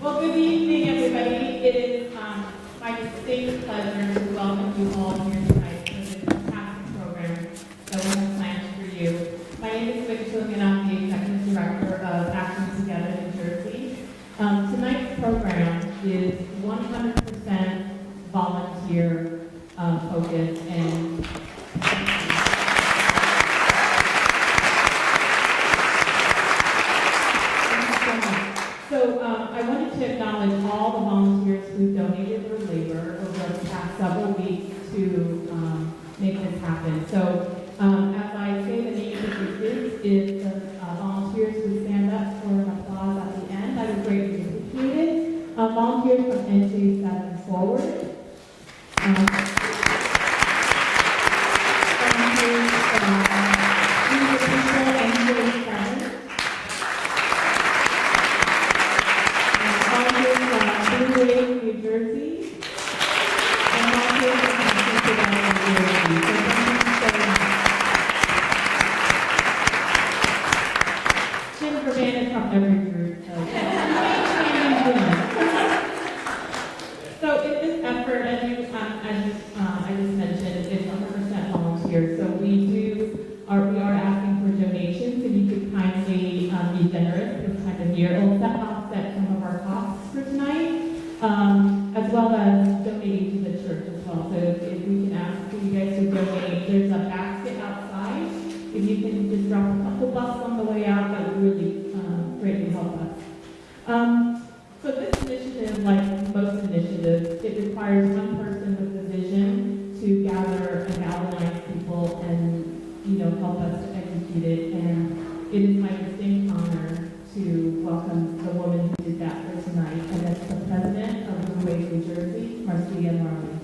Well, good evening, everybody. It is my distinct pleasure to welcome you all here tonight to this fantastic program that we have planned for you. My name is Victor, and I'm the Executive Director of Acting Together New Jersey. Tonight's program is 100% volunteer focused, and so I wanted to acknowledge all the volunteers who donated their labor over the past several weeks to make this happen. So as I say the names of the groups, if the volunteers who stand up for an applause at the end, I would greatly appreciate it. Volunteers from NJ7 forward. Volunteers from NJ7. New Jersey, and volunteers from Congressional, New Jersey. So thank you so much. Jennifer Van is from every group. So in this effort, as I just mentioned, it's 100% volunteer. So we are asking for donations, and you could kindly be generous this time of year. It'll offset some of our costs for tonight. As well as donating to the church as well. So if we can ask for you guys to donate, there's a basket outside. If you can just drop a couple bucks on the way out, that would really greatly help us. So this initiative, like most initiatives, it requires one person with a vision to gather and galvanize people and help us to execute it. And it is my distinct honor to welcome the woman who did that for tonight, and that's the president of Blue Wave, New Jersey, Marcia Marley.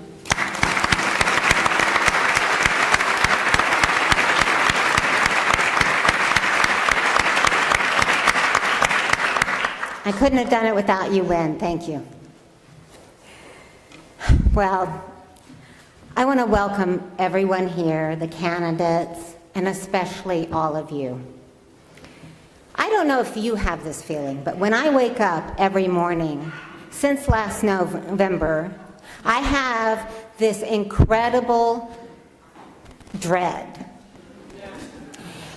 I couldn't have done it without you, Wen. Thank you. Well, I want to welcome everyone here, the candidates, and especially all of you. I don't know if you have this feeling, but when I wake up every morning, since last November, I have this incredible dread.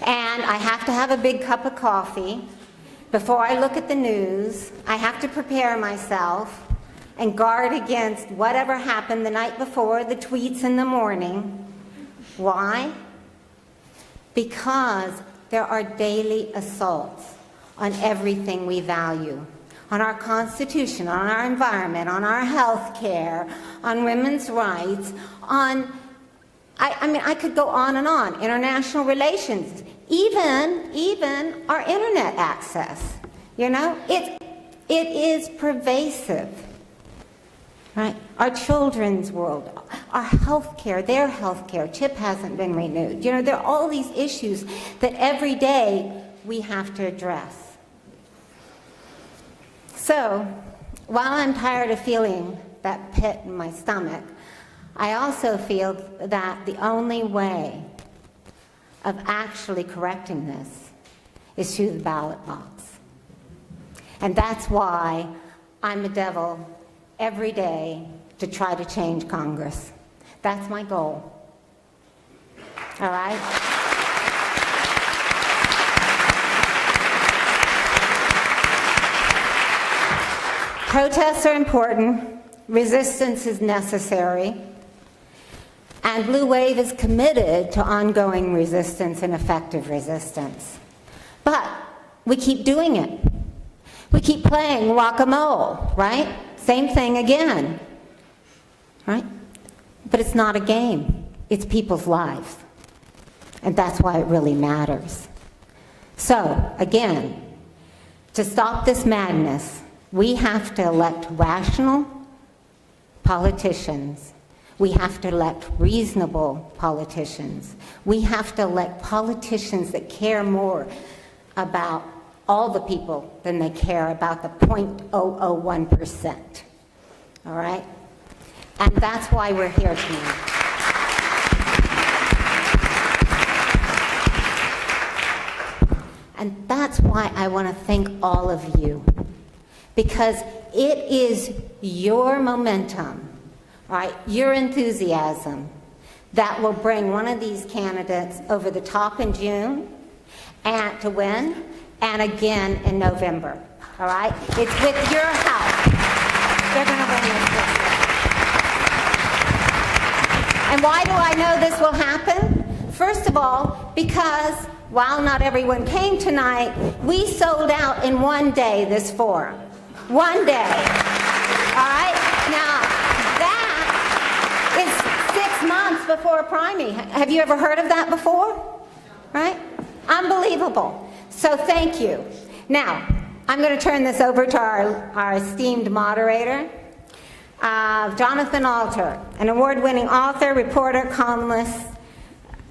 And I have to have a big cup of coffee. Before I look at the news, I have to prepare myself and guard against whatever happened the night before, the tweets in the morning. Why? Because there are daily assaults on everything we value, on our Constitution, on our environment, on our health care, on women's rights, on, I could go on and on, international relations, even our internet access. It is pervasive, right? Our children's world, our health care, their health care, CHIP hasn't been renewed. There are all these issues that every day we have to address. So, while I'm tired of feeling that pit in my stomach, I also feel that the only way of actually correcting this is through the ballot box. And that's why I'm a devil every day to try to change Congress. That's my goal. All right? Protests are important. Resistance is necessary. And Blue Wave is committed to ongoing resistance and effective resistance. But we keep doing it. We keep playing whack-a-mole, right? Same thing again, right? But it's not a game. It's people's lives. And that's why it really matters. So, again, to stop this madness, we have to elect rational politicians. We have to elect reasonable politicians. We have to elect politicians that care more about all the people than they care about the 0.001%. All right? And that's why we're here tonight. And that's why I want to thank all of you. because it is your momentum, right, your enthusiasm that will bring one of these candidates over the top in June and to win, and again in November. All right? It's with your help. They're going to win this district. And why do I know this will happen? First of all, because while not everyone came tonight, we sold out in one day this forum. One day. All right? Now, that is 6 months before a primary. Have you ever heard of that before? Right? Unbelievable. So thank you. Now, I'm going to turn this over to our esteemed moderator, Jonathan Alter, an award-winning author, reporter, columnist,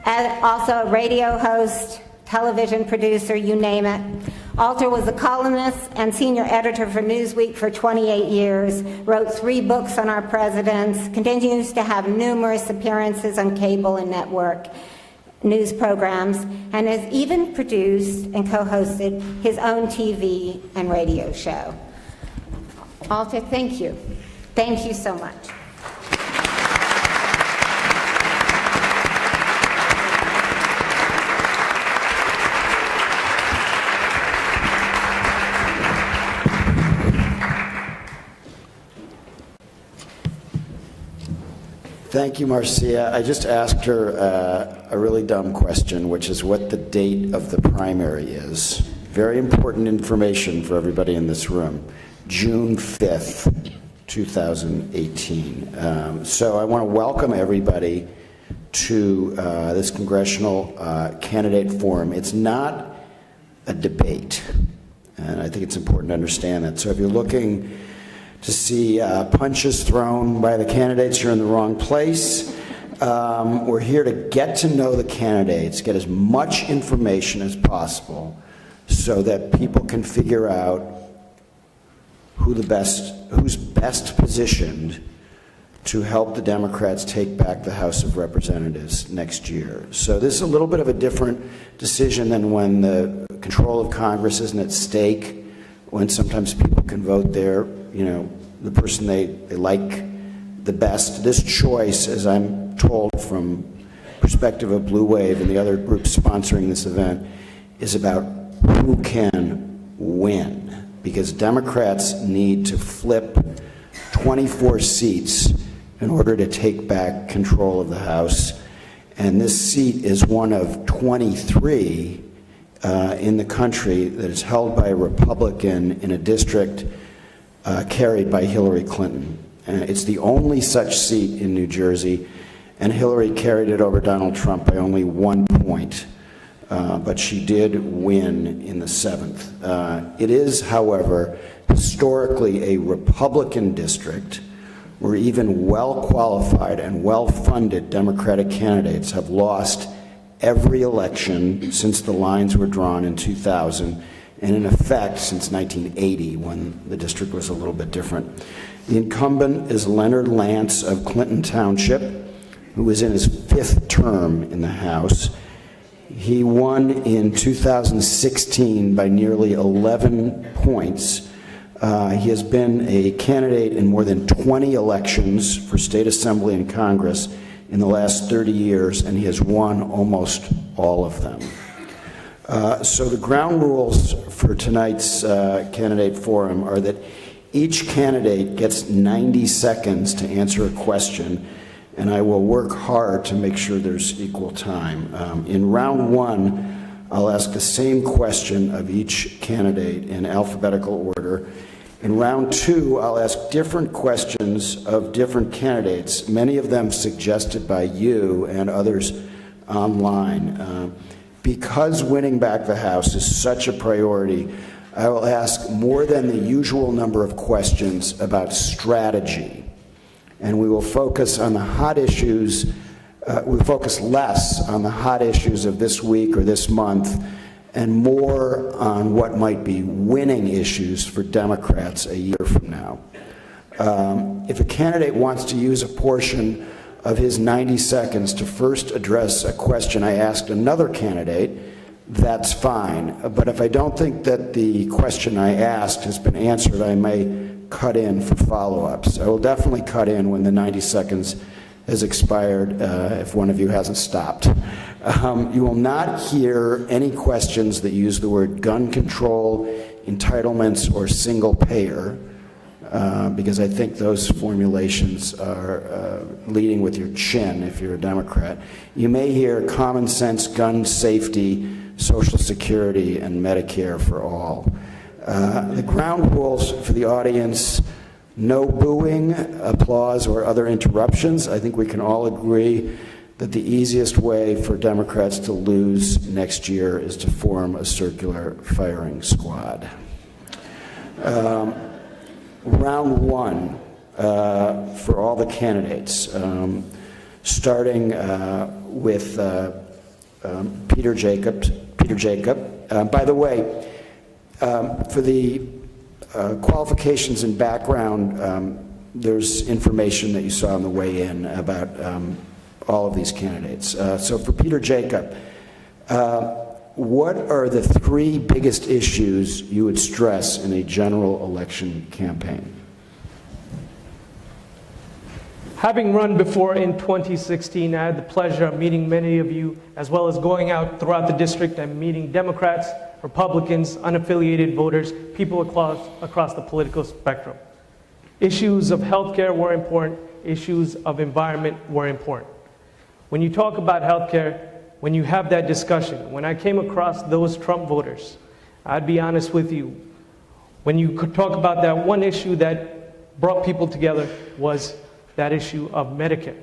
also a radio host, television producer, you name it. Alter was a columnist and senior editor for Newsweek for 28 years, wrote 3 books on our presidents, continues to have numerous appearances on cable and network news programs, and has even produced and co-hosted his own TV and radio show. Alter, thank you. Thank you so much. Thank you, Marcia. I just asked her a really dumb question, which is what the date of the primary is. Very important information for everybody in this room. June 5th, 2018. So I want to welcome everybody to this Congressional Candidate Forum. It's not a debate, and I think it's important to understand that. So if you're looking to see punches thrown by the candidates, you're in the wrong place. We're here to get to know the candidates, get as much information as possible so that people can figure out who's best positioned to help the Democrats take back the House of Representatives next year. So this is a little bit of a different decision than when the control of Congress isn't at stake, when sometimes people can vote their, the person they like the best. This choice, as I'm told from perspective of Blue Wave and the other groups sponsoring this event, is about who can win. Because Democrats need to flip 24 seats in order to take back control of the House. And this seat is one of 23 in the country that is held by a Republican in a district carried by Hillary Clinton. It's the only such seat in New Jersey, and Hillary carried it over Donald Trump by only 1 point, but she did win in the 7th. It is, however, historically a Republican district where even well-qualified and well-funded Democratic candidates have lost every election since the lines were drawn in 2000, and in effect since 1980, when the district was a little bit different. The incumbent is Leonard Lance of Clinton Township, who is in his 5th term in the House. He won in 2016 by nearly 11 points. He has been a candidate in more than 20 elections for state assembly and Congress in the last 30 years, and he has won almost all of them. So the ground rules for tonight's candidate forum are that each candidate gets 90 seconds to answer a question, and I will work hard to make sure there's equal time. In round 1, I'll ask the same question of each candidate in alphabetical order. In round 2, I'll ask different questions of different candidates, many of them suggested by you and others online. Because winning back the House is such a priority, I will ask more than the usual number of questions about strategy. And we will focus on the hot issues, we'll focus less on the hot issues of this week or this month, and more on what might be winning issues for Democrats a year from now. If a candidate wants to use a portion of his 90 seconds to first address a question I asked another candidate, that's fine. But if I don't think that the question I asked has been answered, I may cut in for follow-ups. I will definitely cut in when the 90 seconds has expired, if one of you hasn't stopped. You will not hear any questions that use the word gun control, entitlements, or single payer, because I think those formulations are leading with your chin if you're a Democrat. You may hear common sense, gun safety, Social Security, and Medicare for all. The ground rules for the audience: no booing, applause, or other interruptions. I think we can all agree that the easiest way for Democrats to lose next year is to form a circular firing squad. Round one for all the candidates, starting with Peter Jacob. By the way, for the qualifications and background, there's information that you saw on the way in about all of these candidates. So for Peter Jacob, what are the three biggest issues you would stress in a general election campaign? Having run before in 2016, I had the pleasure of meeting many of you, as well as going out throughout the district and meeting Democrats, Republicans, unaffiliated voters, people across the political spectrum. Issues of healthcare were important. Issues of environment were important. When you talk about healthcare, when you have that discussion, when I came across those Trump voters, I'd be honest with you, when you could talk about that one issue that brought people together was that issue of Medicare.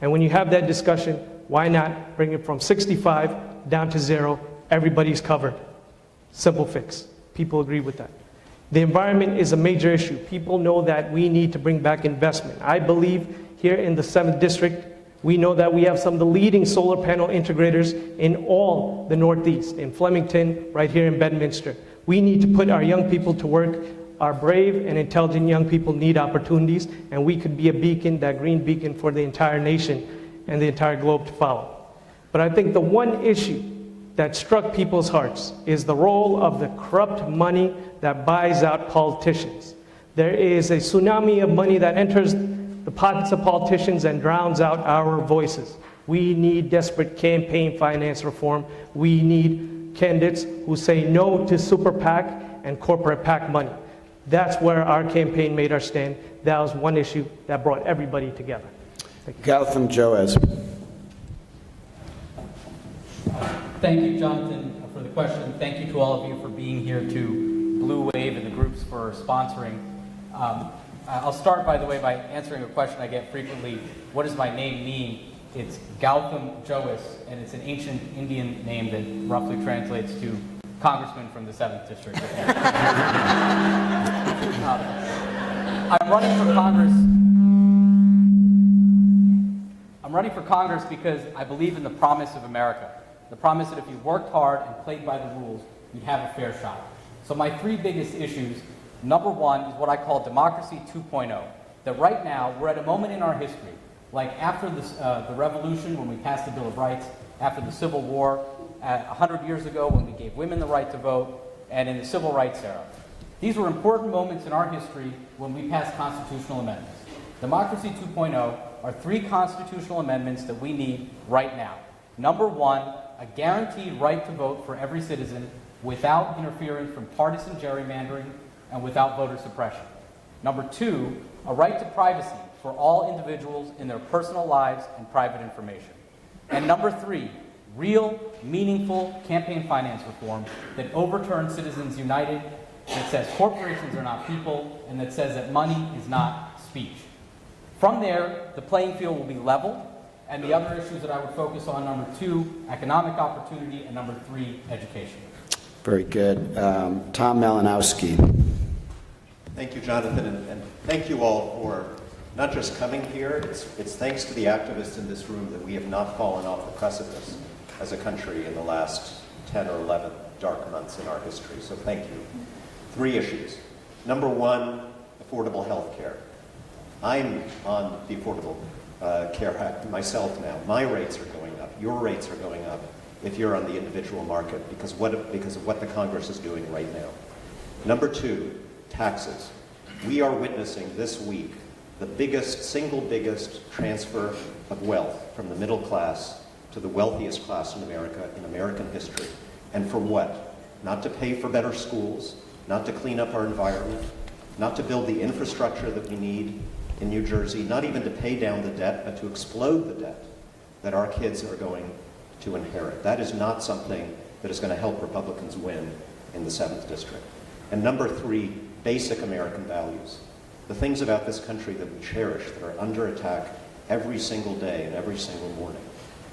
And when you have that discussion, why not bring it from 65 down to 0? Everybody's covered. Simple fix. People agree with that. The environment is a major issue. People know that we need to bring back investment. I believe here in the 7th District, we know that we have some of the leading solar panel integrators in all the Northeast, in Flemington, right here in Bedminster. We need to put our young people to work. Our brave and intelligent young people need opportunities, and we could be a beacon, that green beacon for the entire nation and the entire globe to follow. But I think the one issue that struck people's hearts is the role of the corrupt money that buys out politicians. There is a tsunami of money that enters the pockets of politicians and drowns out our voices. We need desperate campaign finance reform. We need candidates who say no to super PAC and corporate PAC money. That's where our campaign made our stand. That was one issue that brought everybody together. Gautam Joes. Thank you, Jonathan, for the question. Thank you to all of you for being here, to Blue Wave and the groups for sponsoring. I'll start, by the way, by answering a question I get frequently. What does my name mean? It's Gautam Joes, and it's an ancient Indian name that roughly translates to Congressman from the 7th District. I'm running for Congress. I'm running for Congress because I believe in the promise of America. The promise that if you worked hard and played by the rules, you'd have a fair shot. So my three biggest issues, number one is what I call democracy 2.0. That right now, we're at a moment in our history, like after this, the revolution when we passed the Bill of Rights, after the Civil War, 100 years ago when we gave women the right to vote, and in the Civil Rights era. These were important moments in our history when we passed constitutional amendments. Democracy 2.0 are three constitutional amendments that we need right now. Number one, a guaranteed right to vote for every citizen without interference from partisan gerrymandering and without voter suppression. Number two, a right to privacy for all individuals in their personal lives and private information. And number three, real, meaningful campaign finance reform that overturns Citizens United, that says corporations are not people, and that says that money is not speech. From there, the playing field will be level, and the other issues that I would focus on, number two, economic opportunity, and number three, education. Very good. Tom Malinowski. Thank you, Jonathan, and thank you all for not just coming here. It's thanks to the activists in this room that we have not fallen off the precipice as a country in the last 10 or 11 dark months in our history. So thank you. Three issues. Number one, affordable health care. I'm on the Affordable Care Act myself now. My rates are going up. Your rates are going up. if you're on the individual market because of what the Congress is doing right now. Number two, taxes. We are witnessing this week the single biggest transfer of wealth from the middle class to the wealthiest class in America in American history. And for what? Not to pay for better schools, not to clean up our environment, not to build the infrastructure that we need in New Jersey, not even to pay down the debt, but to explode the debt that our kids are going to inherit. That is not something that is going to help Republicans win in the 7th District. And number three, basic American values. The things about this country that we cherish, that are under attack every single day and every single morning.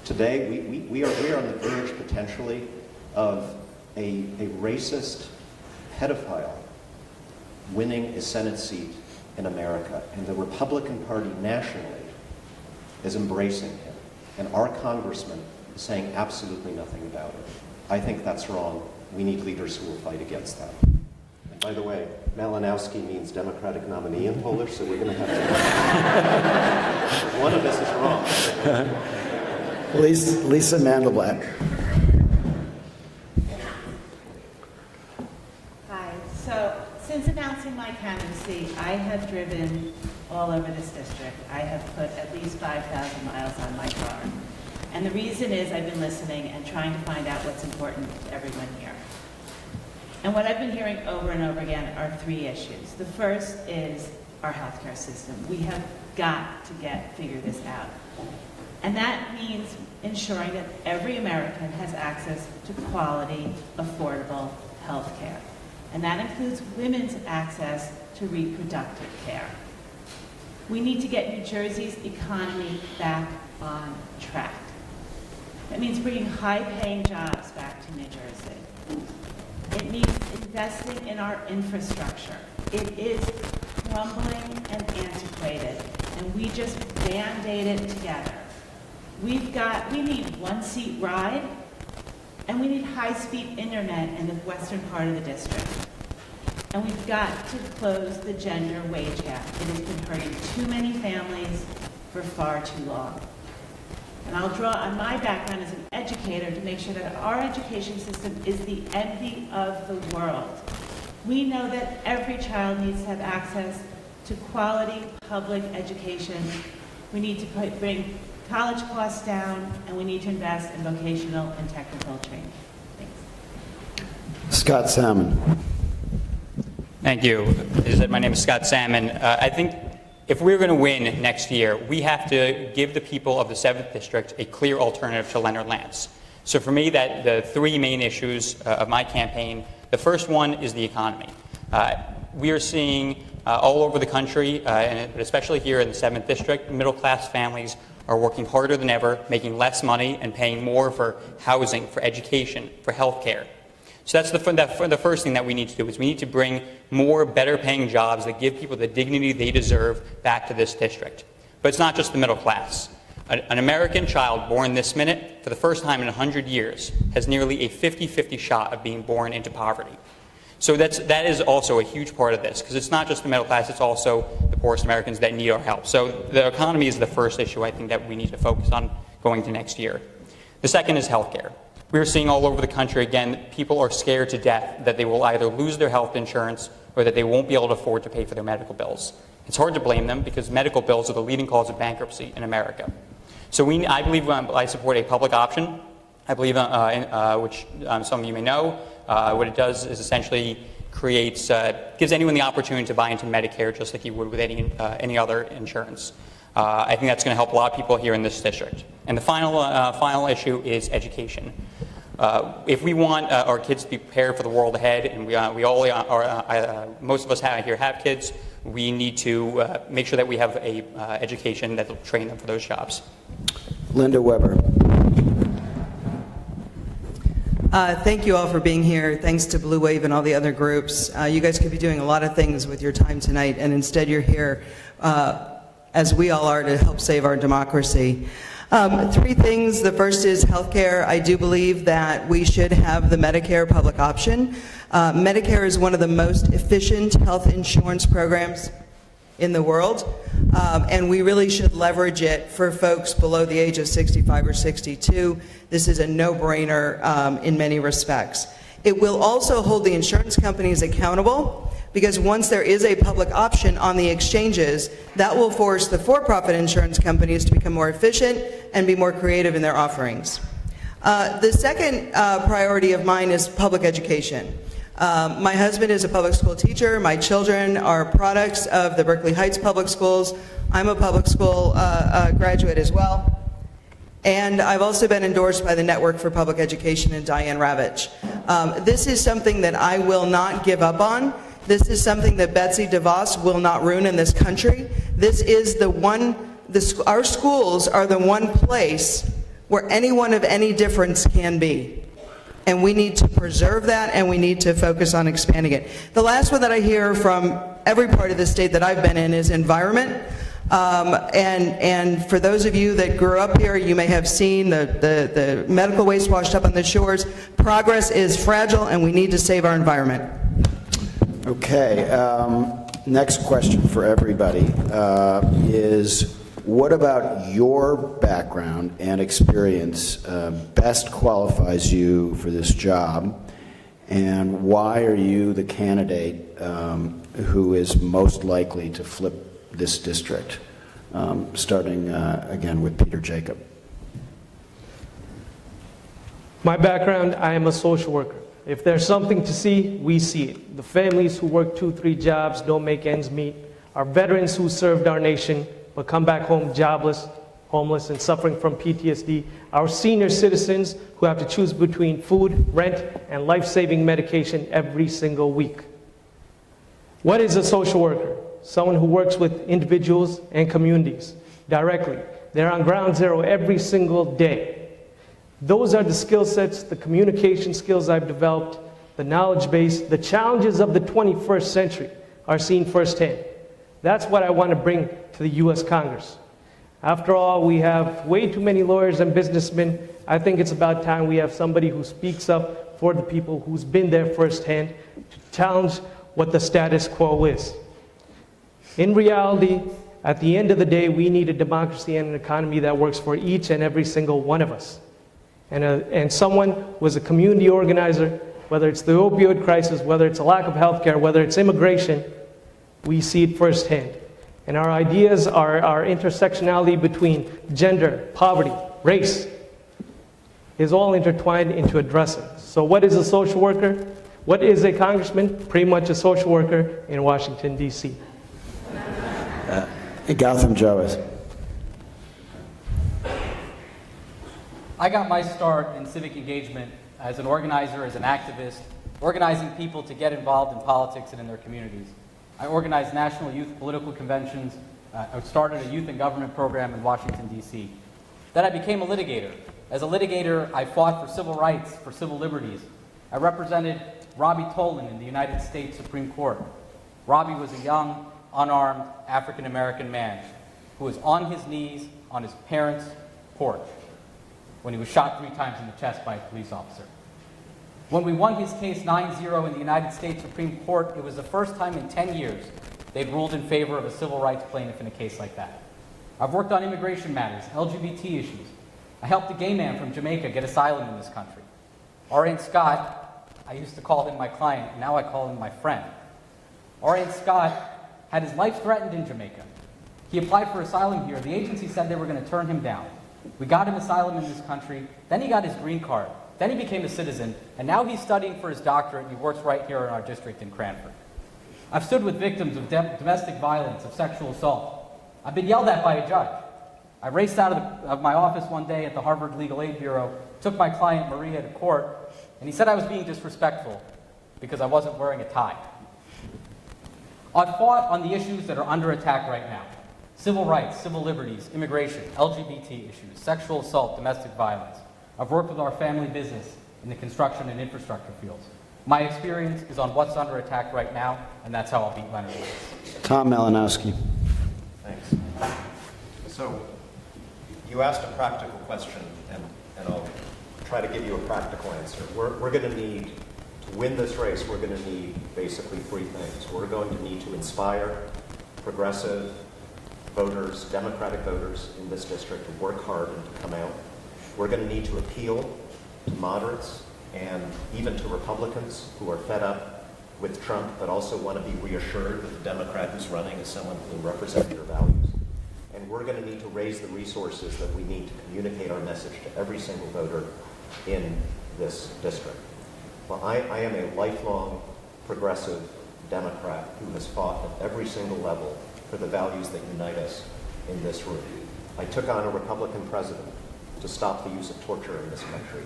Today, we are on the verge, potentially, of a racist pedophile winning a Senate seat in America. And the Republican Party nationally is embracing him. And our congressman is saying absolutely nothing about it. I think that's wrong. We need leaders who will fight against that. And by the way, Malinowski means Democratic nominee in Polish, so we're going to have to... One of us is wrong. Lisa Mandelblatt. Hi. So, since announcing my candidacy, I have driven all over this district. I have put at least 5,000 miles on my car. And the reason is I've been listening and trying to find out what's important to everyone here. And what I've been hearing over and over again are three issues. The first is our healthcare system. We have got to figure this out. And that means ensuring that every American has access to quality, affordable health care. And that includes women's access to reproductive care. We need to get New Jersey's economy back on track. That means bringing high-paying jobs back to New Jersey. It means investing in our infrastructure. It is crumbling and antiquated, and we just Band-Aid it together. We need one-seat ride, and we need high-speed internet in the western part of the district. And we've got to close the gender wage gap. It has been hurting too many families for far too long. And I'll draw on my background as an educator to make sure that our education system is the envy of the world. We know that every child needs to have access to quality public education. We need to bring college costs down, and we need to invest in vocational and technical training. Thanks. Scott Salmon. Thank you. My name is Scott Salmon. I think if we're going to win next year, we have to give the people of the 7th District a clear alternative to Leonard Lance. So for me, the three main issues of my campaign, the first one is the economy. We are seeing all over the country, but especially here in the 7th District, middle-class families are working harder than ever, making less money and paying more for housing, for education, for health care. So that's the first thing that we need to do is we need to bring more better-paying jobs that give people the dignity they deserve back to this district. But it's not just the middle class. An American child born this minute, for the first time in 100 years, has nearly a 50-50 shot of being born into poverty. So that is also a huge part of this, because it's not just the middle class, it's also the poorest Americans that need our help. So the economy is the first issue I think that we need to focus on going to next year. The second is health care. We're seeing all over the country, again, people are scared to death that they will either lose their health insurance or that they won't be able to afford to pay for their medical bills. It's hard to blame them because medical bills are the leading cause of bankruptcy in America. So I believe I support a public option. I believe, which some of you may know, what it does is essentially gives anyone the opportunity to buy into Medicare just like you would with any other insurance. I think that's going to help a lot of people here in this district. And the final issue is education. If we want our kids to be prepared for the world ahead, and we all are, most of us here have kids, we need to make sure that we have a education that will train them for those jobs. Linda Weber. Thank you all for being here. Thanks to Blue Wave and all the other groups. You guys could be doing a lot of things with your time tonight, and instead you're here, as we all are, to help save our democracy. Three things. The first is healthcare. I do believe that we should have the Medicare public option. Medicare is one of the most efficient health insurance programs in the world, and we really should leverage it for folks below the age of 65 or 62. This is a no-brainer in many respects. It will also hold the insurance companies accountable, because once there is a public option on the exchanges, that will force the for-profit insurance companies to become more efficient and be more creative in their offerings. The second priority of mine is public education. My husband is a public school teacher. My children are products of the Berkeley Heights Public Schools. I'm a public school graduate as well. And I've also been endorsed by the Network for Public Education and Diane Ravitch. This is something that I will not give up on. This is something that Betsy DeVos will not ruin in this country. This is our schools are the one place where anyone of any difference can be. And we need to preserve that, and we need to focus on expanding it. The last one that I hear from every part of the state that I've been in is environment. And for those of you that grew up here, you may have seen the medical waste washed up on the shores. Progress is fragile, and we need to save our environment. Okay, next question for everybody is, what about your background and experience best qualifies you for this job, and why are you the candidate who is most likely to flip this district? Starting again with Peter Jacob. My background, I am a social worker. If there's something to see, we see it. The families who work 2-3 jobs, don't make ends meet, our veterans who served our nation but come back home jobless, homeless, and suffering from PTSD, our senior citizens who have to choose between food, rent, and life-saving medication every single week. What is a social worker? Someone who works with individuals and communities directly. They're on ground zero every single day. Those are the skill sets, the communication skills I've developed, the knowledge base, the challenges of the 21st century are seen firsthand. That's what I want to bring to the U.S. Congress. After all, we have way too many lawyers and businessmen. I think it's about time we have somebody who speaks up for the people, who's been there firsthand, to challenge what the status quo is. In reality, at the end of the day, we need a democracy and an economy that works for each and every single one of us. And someone who is a community organizer, whether it's the opioid crisis, whether it's a lack of health care, whether it's immigration, we see it firsthand. And our ideas are our intersectionality between gender, poverty, race, is all intertwined into addressing. So what is a social worker? What is a congressman? Pretty much a social worker in Washington, D.C. Gautam Jawaz. I got my start in civic engagement as an organizer, as an activist, organizing people to get involved in politics and in their communities. I organized national youth political conventions. I started a youth and government program in Washington, D.C. Then I became a litigator. As a litigator, I fought for civil rights, for civil liberties. I represented Robbie Tolan in the United States Supreme Court. Robbie was a young, unarmed African-American man who was on his knees on his parents' porch when he was shot 3 times in the chest by a police officer. When we won his case 9-0 in the United States Supreme Court, it was the first time in 10 years they'd ruled in favor of a civil rights plaintiff in a case like that. I've worked on immigration matters, LGBT issues. I helped a gay man from Jamaica get asylum in this country. Orian Scott, I used to call him my client, and now I call him my friend. Orian Scott had his life threatened in Jamaica. He applied for asylum here. The agency said they were going to turn him down. We got him asylum in this country. Then he got his green card. Then he became a citizen. And now he's studying for his doctorate, and he works right here in our district in Cranford. I've stood with victims of domestic violence, of sexual assault. I've been yelled at by a judge. I raced out of my office one day at the Harvard Legal Aid Bureau, took my client Maria to court, and he said I was being disrespectful because I wasn't wearing a tie. I've fought on the issues that are under attack right now. Civil rights, civil liberties, immigration, LGBT issues, sexual assault, domestic violence. I've worked with our family business in the construction and infrastructure fields. My experience is on what's under attack right now, and that's how I'll beat Leonard Lance. Tom Malinowski. Thanks. So, you asked a practical question, and I'll try to give you a practical answer. We're going to need, to win this race, we're going to need basically 3 things. We're going to need to inspire, progressive voters, Democratic voters in this district to work hard and to come out. We're going to need to appeal to moderates and even to Republicans who are fed up with Trump but also want to be reassured that the Democrat who's running is someone who will represent their values. And we're going to need to raise the resources that we need to communicate our message to every single voter in this district. Well, I am a lifelong progressive Democrat who has fought at every single level for the values that unite us in this room. I took on a Republican president to stop the use of torture in this country,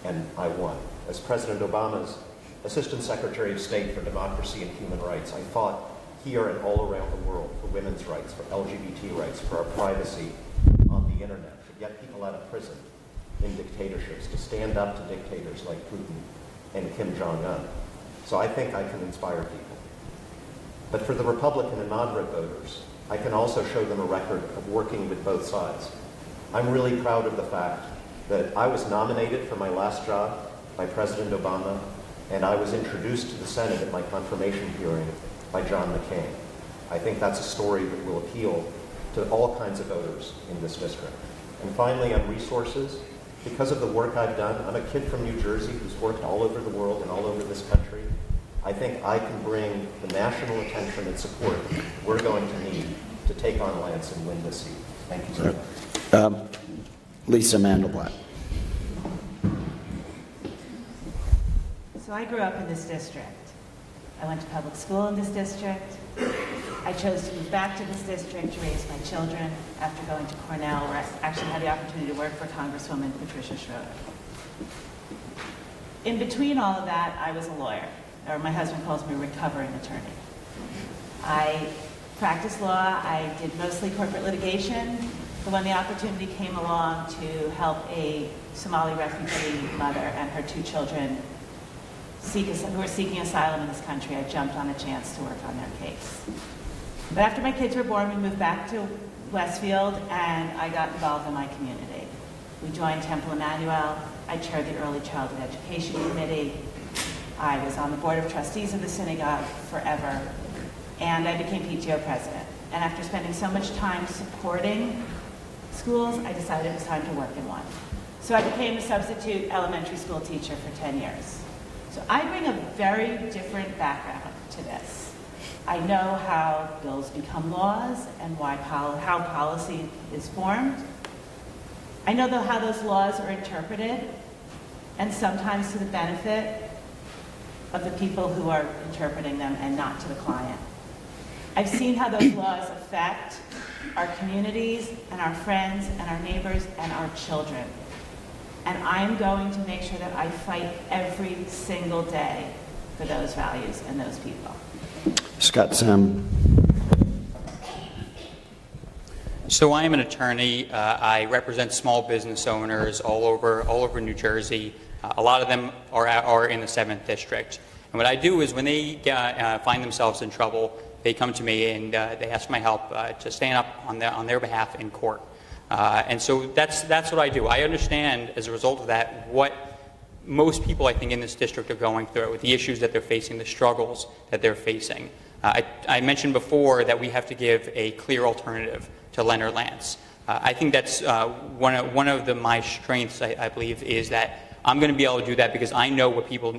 and I won. As President Obama's Assistant Secretary of State for Democracy and Human Rights, I fought here and all around the world for women's rights, for LGBT rights, for our privacy on the internet, to get people out of prison in dictatorships, to stand up to dictators like Putin and Kim Jong-un. So I think I can inspire people. But for the Republican and moderate voters, I can also show them a record of working with both sides. I'm really proud of the fact that I was nominated for my last job by President Obama, and I was introduced to the Senate at my confirmation hearing by John McCain. I think that's a story that will appeal to all kinds of voters in this district. And finally, on resources, because of the work I've done, I'm a kid from New Jersey who's worked all over the world and all over this country. I think I can bring the national attention and support we're going to need to take on Lance and win this seat. Thank you so much. Lisa Mandelblatt. So I grew up in this district. I went to public school in this district. I chose to move back to this district to raise my children after going to Cornell, where I actually had the opportunity to work for Congresswoman Patricia Schroeder. In between all of that, I was a lawyer, or my husband calls me a recovering attorney. I practiced law. I did mostly corporate litigation, but when the opportunity came along to help a Somali refugee mother and her 2 children who were seeking asylum in this country, I jumped on a chance to work on their case. But after my kids were born, we moved back to Westfield, and I got involved in my community. We joined Temple Emmanuel. I chaired the Early Childhood Education Committee. I was on the Board of Trustees of the synagogue forever, and I became PTO president. And after spending so much time supporting schools, I decided it was time to work in one. So I became a substitute elementary school teacher for 10 years. So I bring a very different background to this. I know how bills become laws and how policy is formed. I know how those laws are interpreted, and sometimes to the benefit of the people who are interpreting them and not to the client. I've seen how those laws affect our communities and our friends and our neighbors and our children. And I'm going to make sure that I fight every single day for those values and those people. Scott Sam. So I am an attorney. I represent small business owners all over New Jersey. A lot of them are in the 7th District. And what I do is when they find themselves in trouble, they come to me and they ask my help to stand up on their behalf in court. And so that's what I do. I understand as a result of that what most people I think in this district are going through, with the issues that they're facing, the struggles that they're facing. I mentioned before that we have to give a clear alternative to Leonard Lance. I think that's one of my strengths, I believe, is that I'm going to be able to do that because I know what people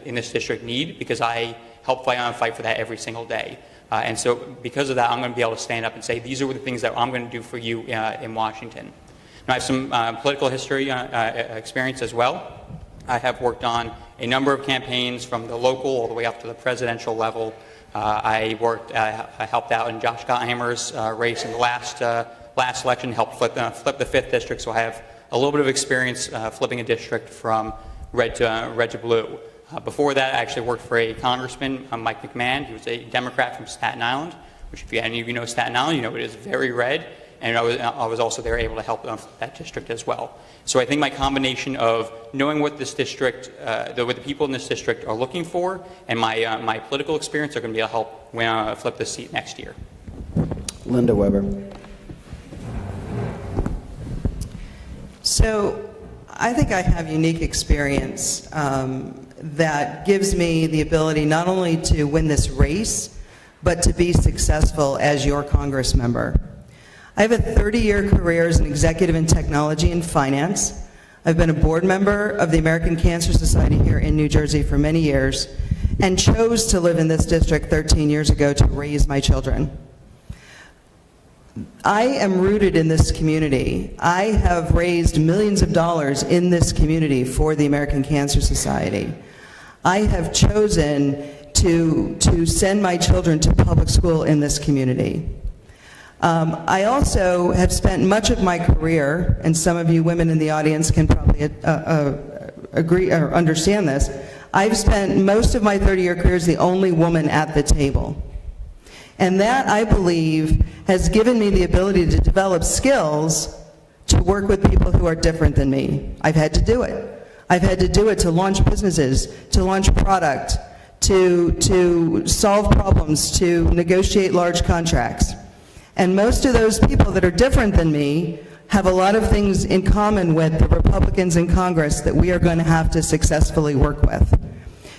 in this district need, because I help fight for that every single day. And so because of that, I'm going to be able to stand up and say, these are the things that I'm going to do for you in Washington. And I have some political history experience as well. I have worked on a number of campaigns from the local all the way up to the presidential level. I helped out in Josh Gottheimer's race in the last election, helped flip the 5th district, so I have a little bit of experience flipping a district from red to blue. Before that, I actually worked for a congressman, Mike McMahon. He was a Democrat from Staten Island, which if any of you know Staten Island, you know it is very red. And I was also there able to help that district as well. So I think my combination of knowing what this district, what the people in this district are looking for, and my political experience are going to be able to help when I flip this seat next year. Linda Weber. So I think I have unique experience that gives me the ability not only to win this race, but to be successful as your Congress member. I have a 30-year career as an executive in technology and finance. I've been a board member of the American Cancer Society here in New Jersey for many years and chose to live in this district 13 years ago to raise my children. I am rooted in this community. I have raised millions of dollars in this community for the American Cancer Society. I have chosen to send my children to public school in this community. I also have spent much of my career, and some of you women in the audience can probably agree or understand this, I've spent most of my 30-year career as the only woman at the table. And that, I believe, has given me the ability to develop skills to work with people who are different than me. I've had to do it. I've had to do it to launch businesses, to launch product, to solve problems, to negotiate large contracts. And most of those people that are different than me have a lot of things in common with the Republicans in Congress that we are going to have to successfully work with.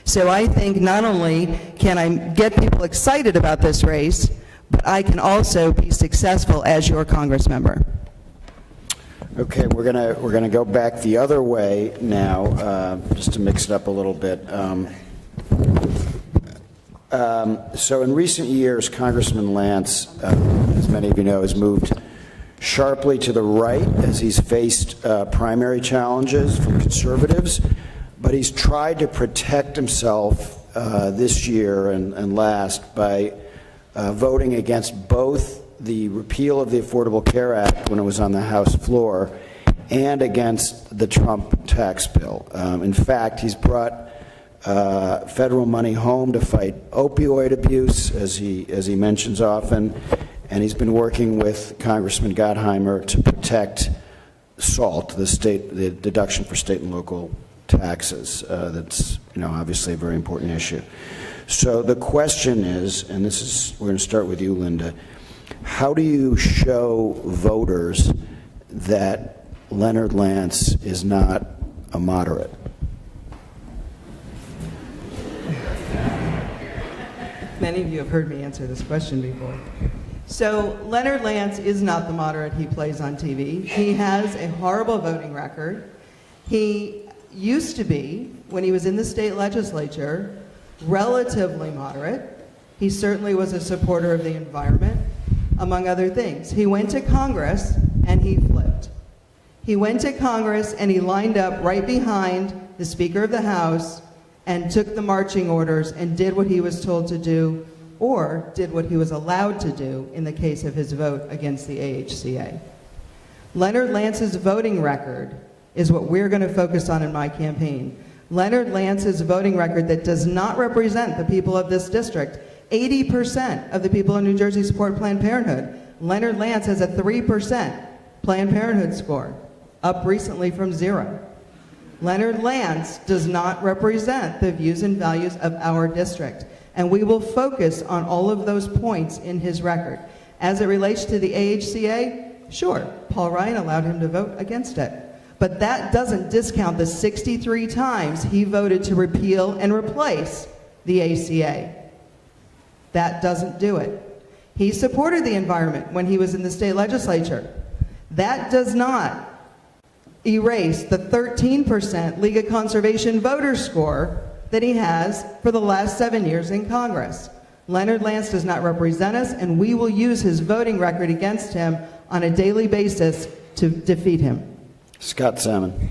So I think not only can I get people excited about this race, but I can also be successful as your Congress member. Okay, we're gonna go back the other way now, just to mix it up a little bit. So in recent years, Congressman Lance, as many of you know, has moved sharply to the right as he's faced primary challenges from conservatives, but he's tried to protect himself this year and last by voting against both the repeal of the Affordable Care Act when it was on the House floor and against the Trump tax bill. In fact, he's brought federal money home to fight opioid abuse, as he mentions often, and he's been working with Congressman Gottheimer to protect SALT, the deduction for state and local taxes. That's obviously a very important issue. So the question is, and we're going to start with you, Linda. How do you show voters that Leonard Lance is not a moderate? Many of you have heard me answer this question before. So Leonard Lance is not the moderate he plays on TV. He has a horrible voting record. He used to be, when he was in the state legislature, relatively moderate. He certainly was a supporter of the environment, among other things. He went to Congress and he flipped. He went to Congress and he lined up right behind the Speaker of the House and took the marching orders and did what he was told to do, or did what he was allowed to do in the case of his vote against the AHCA. Leonard Lance's voting record is what we're going to focus on in my campaign. Leonard Lance's voting record that does not represent the people of this district. 80% of the people in New Jersey support Planned Parenthood. Leonard Lance has a 3% Planned Parenthood score, up recently from 0. Leonard Lance does not represent the views and values of our district, and we will focus on all of those points in his record. As it relates to the AHCA, sure, Paul Ryan allowed him to vote against it, but that doesn't discount the 63 times he voted to repeal and replace the ACA. That doesn't do it. He supported the environment when he was in the state legislature. That does not erase the 13% League of Conservation voter score that he has for the last 7 years in Congress. Leonard Lance does not represent us, and we will use his voting record against him on a daily basis to defeat him. Scott Salmon.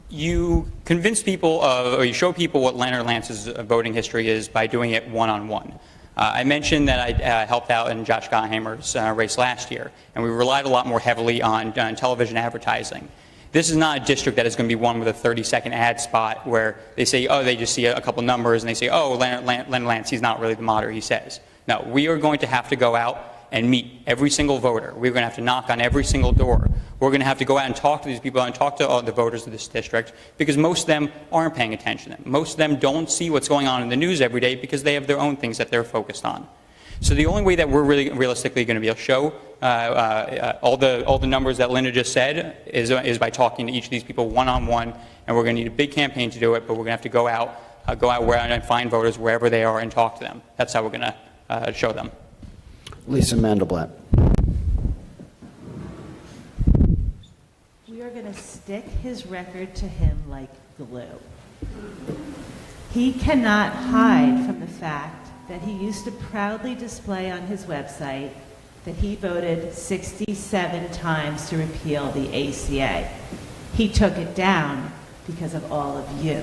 You convince people or you show people what Leonard Lance's voting history is by doing it one-on-one. I mentioned that I helped out in Josh Gottheimer's race last year, and we relied a lot more heavily on television advertising. This is not a district that is going to be won with a 30-second ad spot where they say, oh, they just see a couple numbers and they say, oh, Leonard Lance, he's not really the moderate, he says. No, we are going to have to go out and meet every single voter. We're going to have to knock on every single door. We're going to have to go out and talk to these people and talk to all the voters of this district, because most of them aren't paying attention. Most of them don't see what's going on in the news every day because they have their own things that they're focused on. So the only way that we're really realistically going to be able to show all the numbers that Linda just said is by talking to each of these people one-on-one, and we're going to need a big campaign to do it, but we're going to have to go out go out and find voters wherever they are and talk to them. That's how we're going to show them. Lisa Mandelblatt. We are going to stick his record to him like glue. He cannot hide from the fact that he used to proudly display on his website that he voted 67 times to repeal the ACA. He took it down because of all of you.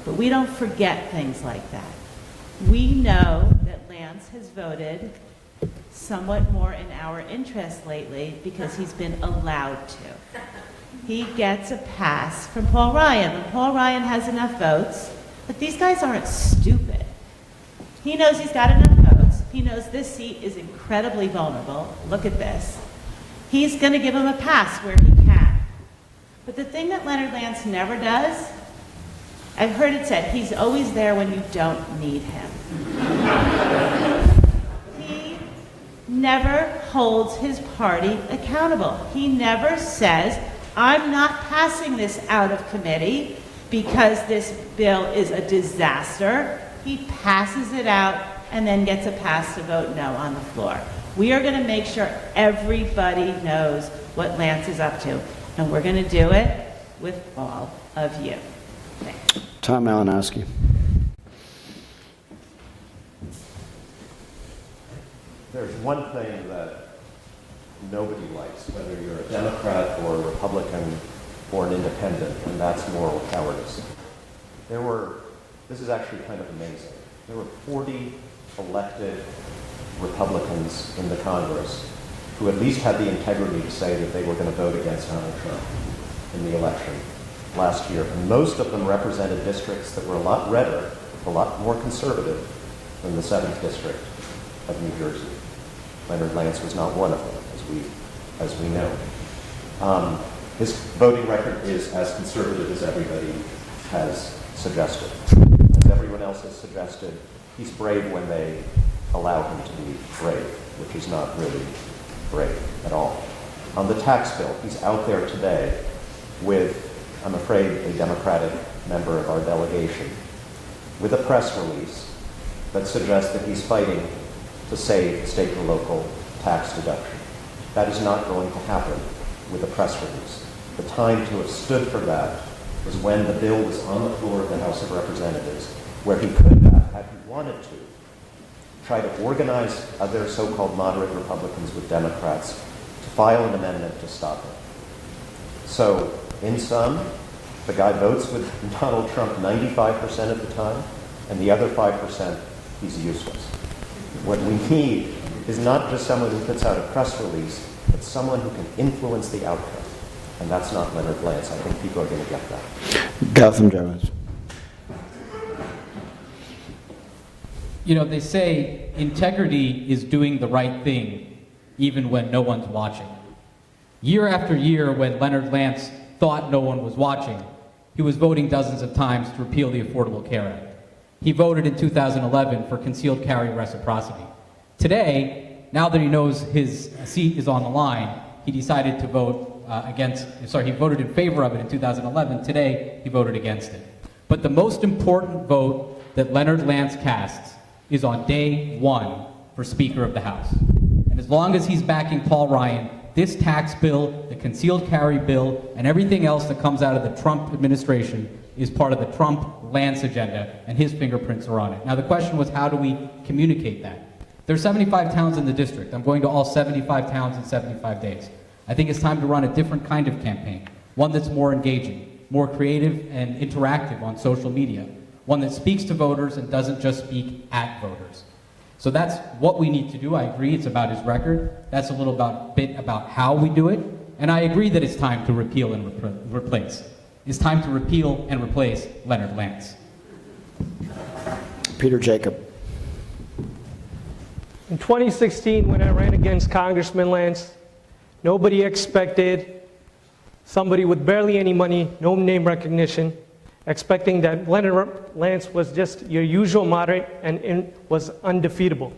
But we don't forget things like that. We know that Lance has voted somewhat more in our interest lately because he's been allowed to. He gets a pass from Paul Ryan. When Paul Ryan has enough votes, but these guys aren't stupid. He knows he's got enough votes. He knows this seat is incredibly vulnerable. Look at this. He's going to give him a pass where he can. But the thing that Leonard Lance never does, I've heard it said, he's always there when you don't need him. He never holds his party accountable. He never says, I'm not passing this out of committee because this bill is a disaster. He passes it out and then gets a pass to vote no on the floor. We are going to make sure everybody knows what Lance is up to, and we're going to do it with all of you. Thanks. Tom Malinowski. There's one thing that nobody likes, whether you're a Democrat or a Republican or an independent, and that's moral cowardice. This is actually kind of amazing. There were 40 elected Republicans in the Congress who at least had the integrity to say that they were going to vote against Donald Trump in the election last year. And most of them represented districts that were a lot redder, a lot more conservative than the 7th District of New Jersey. Leonard Lance was not one of them, as we know. His voting record is as conservative as everybody has suggested. As everyone else has suggested, he's brave when they allow him to be brave, which is not really brave at all. On the tax bill, he's out there today with, I'm afraid, a Democratic member of our delegation, with a press release that suggests that he's fighting to save state and local tax deduction. That is not going to happen with a press release. The time to have stood for that was when the bill was on the floor of the House of Representatives, where he could have, had he wanted to, try to organize other so-called moderate Republicans with Democrats to file an amendment to stop it. So, in sum, the guy votes with Donald Trump 95% of the time, and the other 5%, he's useless. What we need is not just someone who puts out a press release, but someone who can influence the outcome. And that's not Leonard Lance. I think people are going to get that. Gautam Jones. You know, they say integrity is doing the right thing even when no one's watching. Year after year, when Leonard Lance thought no one was watching, he was voting dozens of times to repeal the Affordable Care Act. He voted in 2011 for concealed carry reciprocity. Today, now that he knows his seat is on the line, he decided to vote he voted in favor of it in 2011. Today, he voted against it. But the most important vote that Leonard Lance casts is on day one for Speaker of the House. And as long as he's backing Paul Ryan, this tax bill, the concealed carry bill, and everything else that comes out of the Trump administration is part of the Trump-Lance agenda, and his fingerprints are on it. Now, the question was, how do we communicate that? There's 75 towns in the district. I'm going to all 75 towns in 75 days. I think it's time to run a different kind of campaign, one that's more engaging, more creative and interactive on social media, one that speaks to voters and doesn't just speak at voters. So that's what we need to do. I agree it's about his record. That's a little bit about how we do it. And I agree that it's time to repeal and replace. It's time to repeal and replace Leonard Lance. Peter Jacob. In 2016, when I ran against Congressman Lance, nobody expected somebody with barely any money, no name recognition, expecting that Leonard Lance was just your usual moderate and was undefeatable.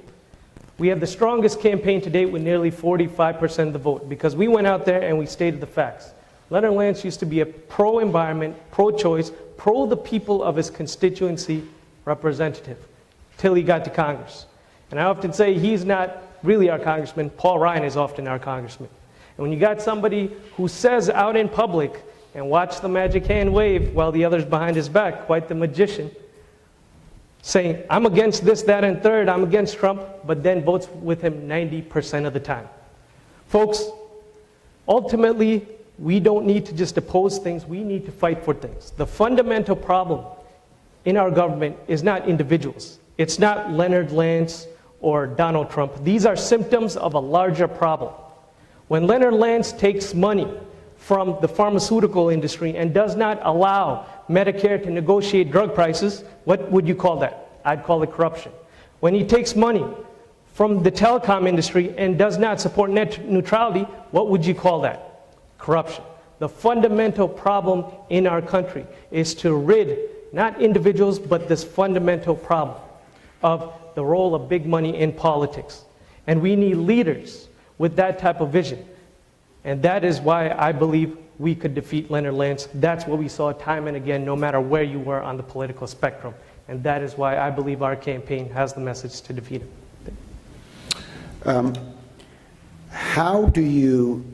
We have the strongest campaign to date with nearly 45% of the vote because we went out there and we stated the facts. Leonard Lance used to be a pro-environment, pro-choice, pro-the people of his constituency representative till he got to Congress. And I often say he's not really our congressman. Paul Ryan is often our congressman. And when you got somebody who says out in public, and watch the magic hand wave while the other's behind his back, quite the magician, saying, I'm against this, that, and third, I'm against Trump, but then votes with him 90% of the time. Folks, ultimately, we don't need to just oppose things, we need to fight for things. The fundamental problem in our government is not individuals. It's not Leonard Lance or Donald Trump. These are symptoms of a larger problem. When Leonard Lance takes money from the pharmaceutical industry and does not allow Medicare to negotiate drug prices, what would you call that? I'd call it corruption. When he takes money from the telecom industry and does not support net neutrality, what would you call that? Corruption. The fundamental problem in our country is to rid not individuals, but this fundamental problem of the role of big money in politics. And we need leaders with that type of vision. And that is why I believe we could defeat Leonard Lance. That's what we saw time and again, no matter where you were on the political spectrum. And that is why I believe our campaign has the message to defeat him. How do you,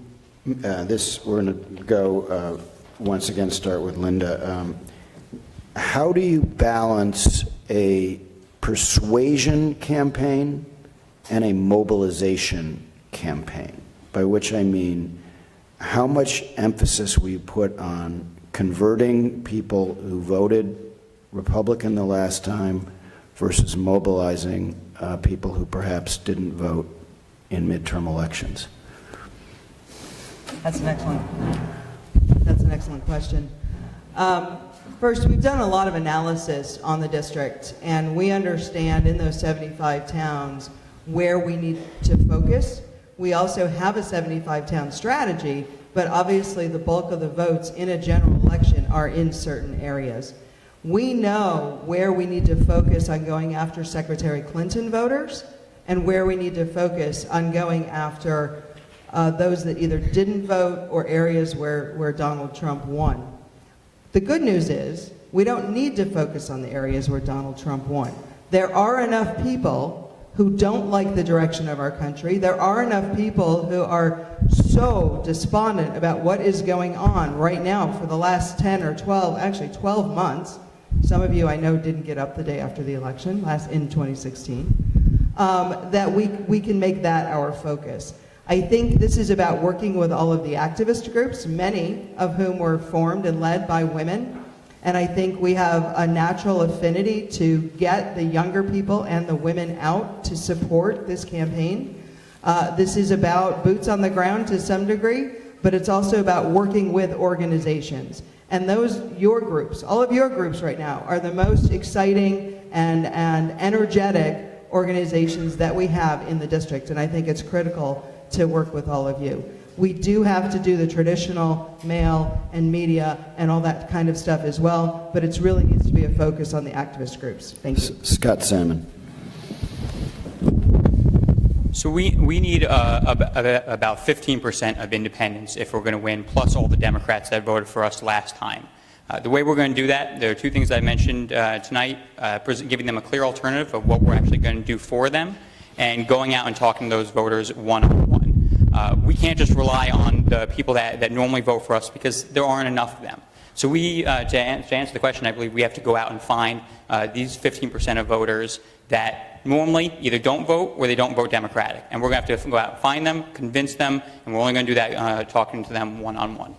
we're going to go once again start with Linda. How do you balance a persuasion campaign and a mobilization campaign? By which I mean, how much emphasis will you put on converting people who voted Republican the last time versus mobilizing people who perhaps didn't vote in midterm elections? That's an excellent question. First, we've done a lot of analysis on the district, and we understand in those 75 towns where we need to focus. We also have a 75-town strategy, but obviously the bulk of the votes in a general election are in certain areas. We know where we need to focus on going after Secretary Clinton voters and where we need to focus on going after those that either didn't vote or areas where Donald Trump won. The good news is we don't need to focus on the areas where Donald Trump won. There are enough people who don't like the direction of our country. There are enough people who are so despondent about what is going on right now for the last 10 or 12, actually 12 months. Some of you I know didn't get up the day after the election, in 2016, that we can make that our focus. I think this is about working with all of the activist groups, many of whom were formed and led by women. And I think we have a natural affinity to get the younger people and the women out to support this campaign. This is about boots on the ground to some degree, but it's also about working with organizations. And your groups, all of your groups right now, are the most exciting and energetic organizations that we have in the district. And I think it's critical to work with all of you. We do have to do the traditional mail and media and all that kind of stuff as well, but it really needs to be a focus on the activist groups. Thank you. Scott Salmon. So we need about 15% of independents if we're going to win, plus all the Democrats that voted for us last time. The way we're going to do that, there are two things I mentioned tonight, giving them a clear alternative of what we're actually going to do for them, and going out and talking to those voters one-on-one. We can't just rely on the people that normally vote for us because there aren't enough of them. So to answer the question, I believe we have to go out and find these 15% of voters that normally either don't vote or they don't vote Democratic. And we're going to have to go out and find them, convince them, and we're only going to do that talking to them one-on-one.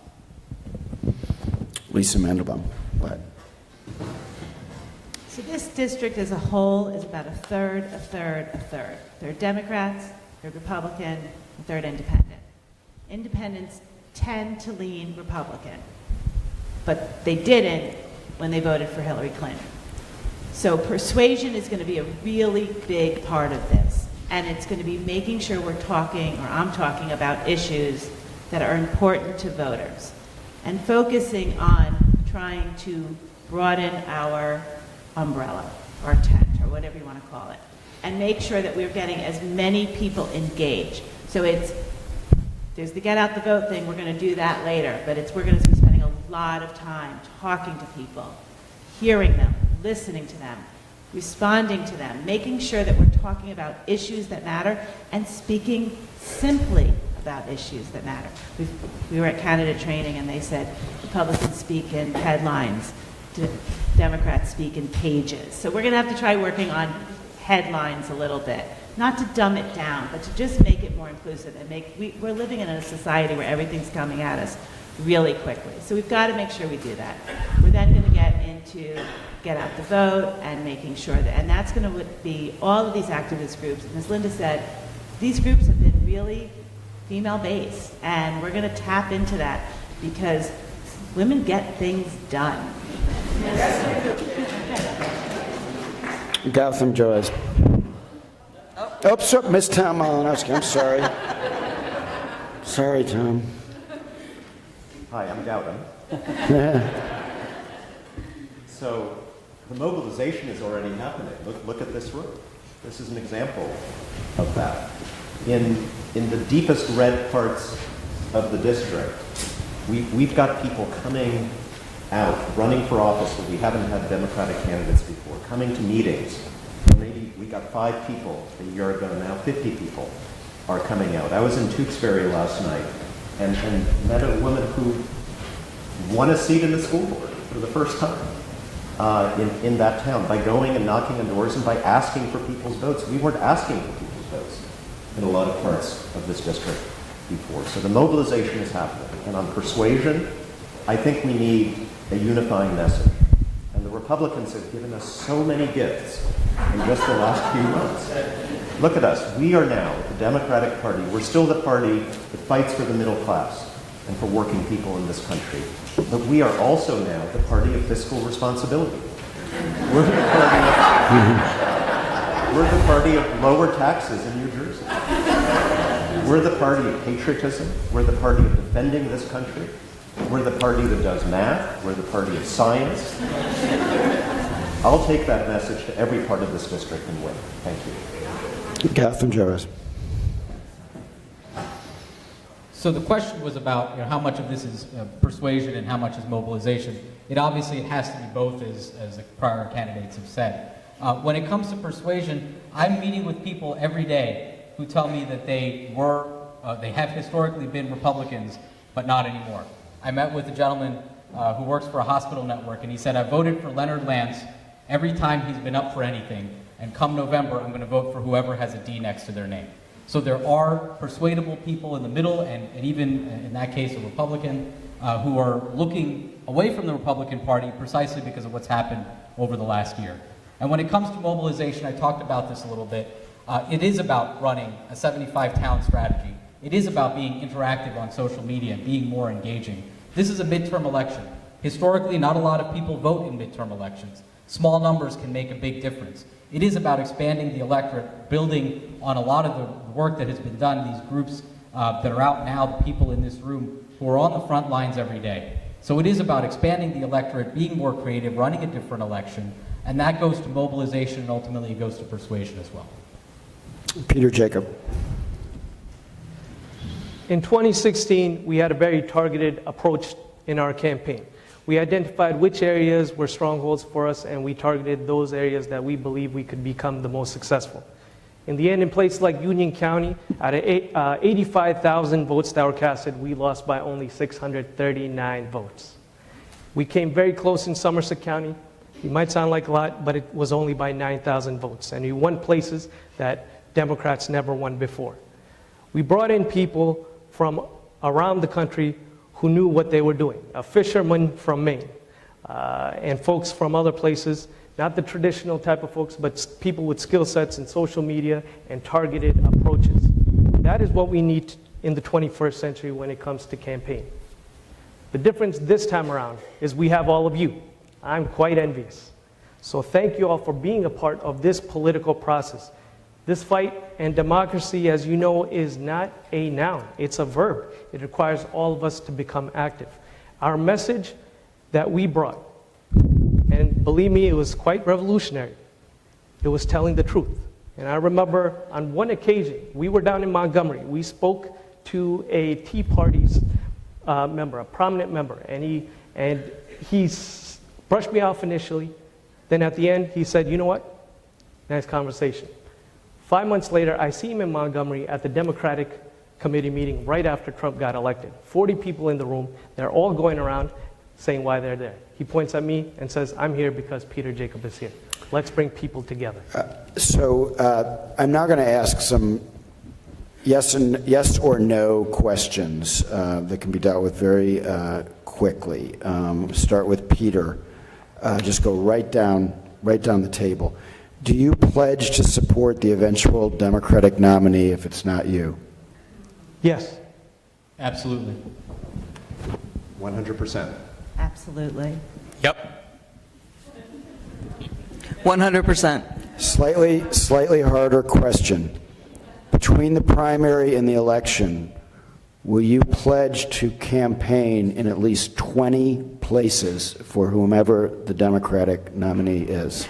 Lisa Mandelbaum. Go ahead. So this district as a whole is about a third, a third, a third. Third Democrats, third Republican, and third Independent. Independents tend to lean Republican, but they didn't when they voted for Hillary Clinton. So persuasion is going to be a really big part of this, and it's going to be making sure we're talking, or I'm talking about issues that are important to voters, and focusing on trying to broaden our umbrella, or tent, or whatever you want to call it, and make sure that we're getting as many people engaged. So There's the get out the vote thing, we're going to do that later, but we're going to be spending a lot of time talking to people, hearing them, listening to them, responding to them, making sure that we're talking about issues that matter and speaking simply about issues that matter. We were at candidate training and they said Republicans speak in headlines, Democrats speak in pages. So we're going to have to try working on headlines a little bit. Not to dumb it down, but to just make it more inclusive and we're living in a society where everything's coming at us really quickly. So we've got to make sure we do that. We're then going to get into get out the vote and making sure and that's going to be all of these activist groups. And as Linda said, these groups have been really female-based, and we're going to tap into that because women get things done. Gotham Joyce. Oops, Miss Tom Malinowski. I'm sorry. Sorry, Tom. Hi, I'm Gautam. So the mobilization is already happening. Look at this room. This is an example of that. In the deepest red parts of the district, we've got people coming out, running for office where we haven't had Democratic candidates before, coming to meetings. Maybe we got 5 people a year ago, now 50 people are coming out. I was in Tewksbury last night and met a woman who won a seat in the school board for the first time in that town by going and knocking on doors and by asking for people's votes. We weren't asking for people's votes in a lot of parts of this district before. So the mobilization is happening. And on persuasion, I think we need a unifying message. And the Republicans have given us so many gifts in just the last few months. Look at us. We are now the Democratic Party. We're still the party that fights for the middle class and for working people in this country. But we are also now the party of fiscal responsibility. We're the party of lower taxes in New Jersey. We're the party of patriotism. We're the party of defending this country. We're the party that does math. We're the party of science. I'll take that message to every part of this district and win. Thank you. Gotham Joyce. So the question was about how much of this is persuasion and how much is mobilization. It obviously has to be both, as the prior candidates have said. When it comes to persuasion, I'm meeting with people every day who tell me that they have historically been Republicans, but not anymore. I met with a gentleman who works for a hospital network, and he said, I voted for Leonard Lance every time he's been up for anything, and come November, I'm going to vote for whoever has a D next to their name. So there are persuadable people in the middle, and even in that case, a Republican, who are looking away from the Republican Party precisely because of what's happened over the last year. And when it comes to mobilization, I talked about this a little bit. It is about running a 75-town strategy. It is about being interactive on social media and being more engaging. This is a midterm election. Historically, not a lot of people vote in midterm elections. Small numbers can make a big difference. It is about expanding the electorate, building on a lot of the work that has been done, these groups that are out now, the people in this room who are on the front lines every day. So it is about expanding the electorate, being more creative, running a different election, and that goes to mobilization and ultimately it goes to persuasion as well. Peter Jacob. In 2016, we had a very targeted approach in our campaign. We identified which areas were strongholds for us, and we targeted those areas that we believe we could become the most successful. In the end, in places like Union County, out of 85,000 votes that were casted, we lost by only 639 votes. We came very close in Somerset County. It might sound like a lot, but it was only by 9,000 votes. And we won places that Democrats never won before. We brought in people from around the country who knew what they were doing. A fisherman from Maine, and folks from other places, not the traditional type of folks, but people with skill sets in social media and targeted approaches. That is what we need in the 21st century when it comes to campaign. The difference this time around is we have all of you. I'm quite envious. So thank you all for being a part of this political process. This fight and democracy, as you know, is not a noun. It's a verb. It requires all of us to become active. Our message that we brought, and believe me, it was quite revolutionary. It was telling the truth. And I remember on one occasion, we were down in Montgomery. We spoke to a Tea Party's member, a prominent member, and he brushed me off initially. Then at the end, he said, "You know what? Nice conversation." 5 months later, I see him in Montgomery at the Democratic Committee meeting right after Trump got elected. 40 people in the room. They're all going around saying why they're there. He points at me and says, "I'm here because Peter Jacob is here. Let's bring people together." I'm now going to ask some yes or no questions that can be dealt with very quickly. Start with Peter. Just go right down the table. Do you pledge to support the eventual Democratic nominee if it's not you? Yes. Absolutely. 100%. Absolutely. Yep. 100%. Slightly harder question. Between the primary and the election, will you pledge to campaign in at least 20 places for whomever the Democratic nominee is?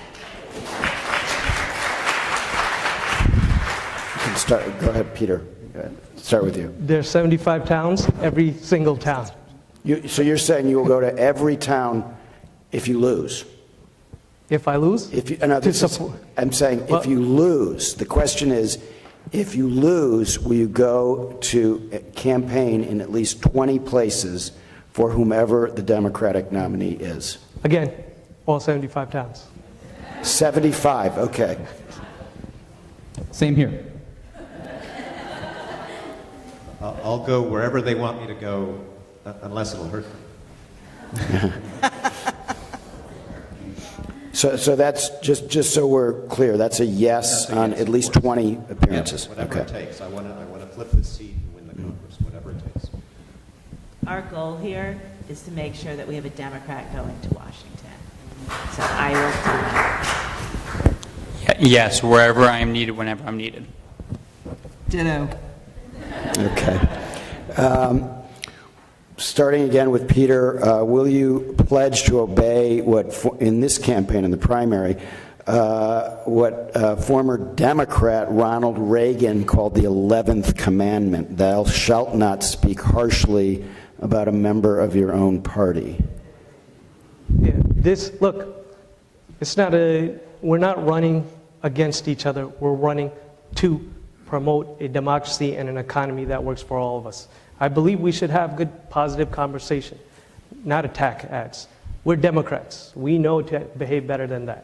You can start. Go ahead, Peter. Go ahead. Start with you. There's 75 towns, every single town. So you're saying you will go to every town if you lose? If I lose? I'm saying if you lose. The question is, if you lose, will you go to campaign in at least 20 places for whomever the Democratic nominee is? Again, all 75 towns. 75, okay. Same here. I'll go wherever they want me to go, unless it'll hurt them. So that's just so we're clear. That's a yes on at least 20 appearances. Yeah, whatever it takes. I want to flip the seat and win the Congress, whatever it takes. Our goal here is to make sure that we have a Democrat going to Washington. So I will do that. Yes, wherever I am needed, whenever I'm needed. Ditto. Okay. Starting again with Peter, will you pledge to obey in this campaign, in the primary, what former Democrat Ronald Reagan called the 11th commandment, thou shalt not speak harshly about a member of your own party? Yeah, we're not running against each other. We're running to promote a democracy and an economy that works for all of us. I believe we should have good, positive conversation, not attack ads. We're Democrats. We know to behave better than that.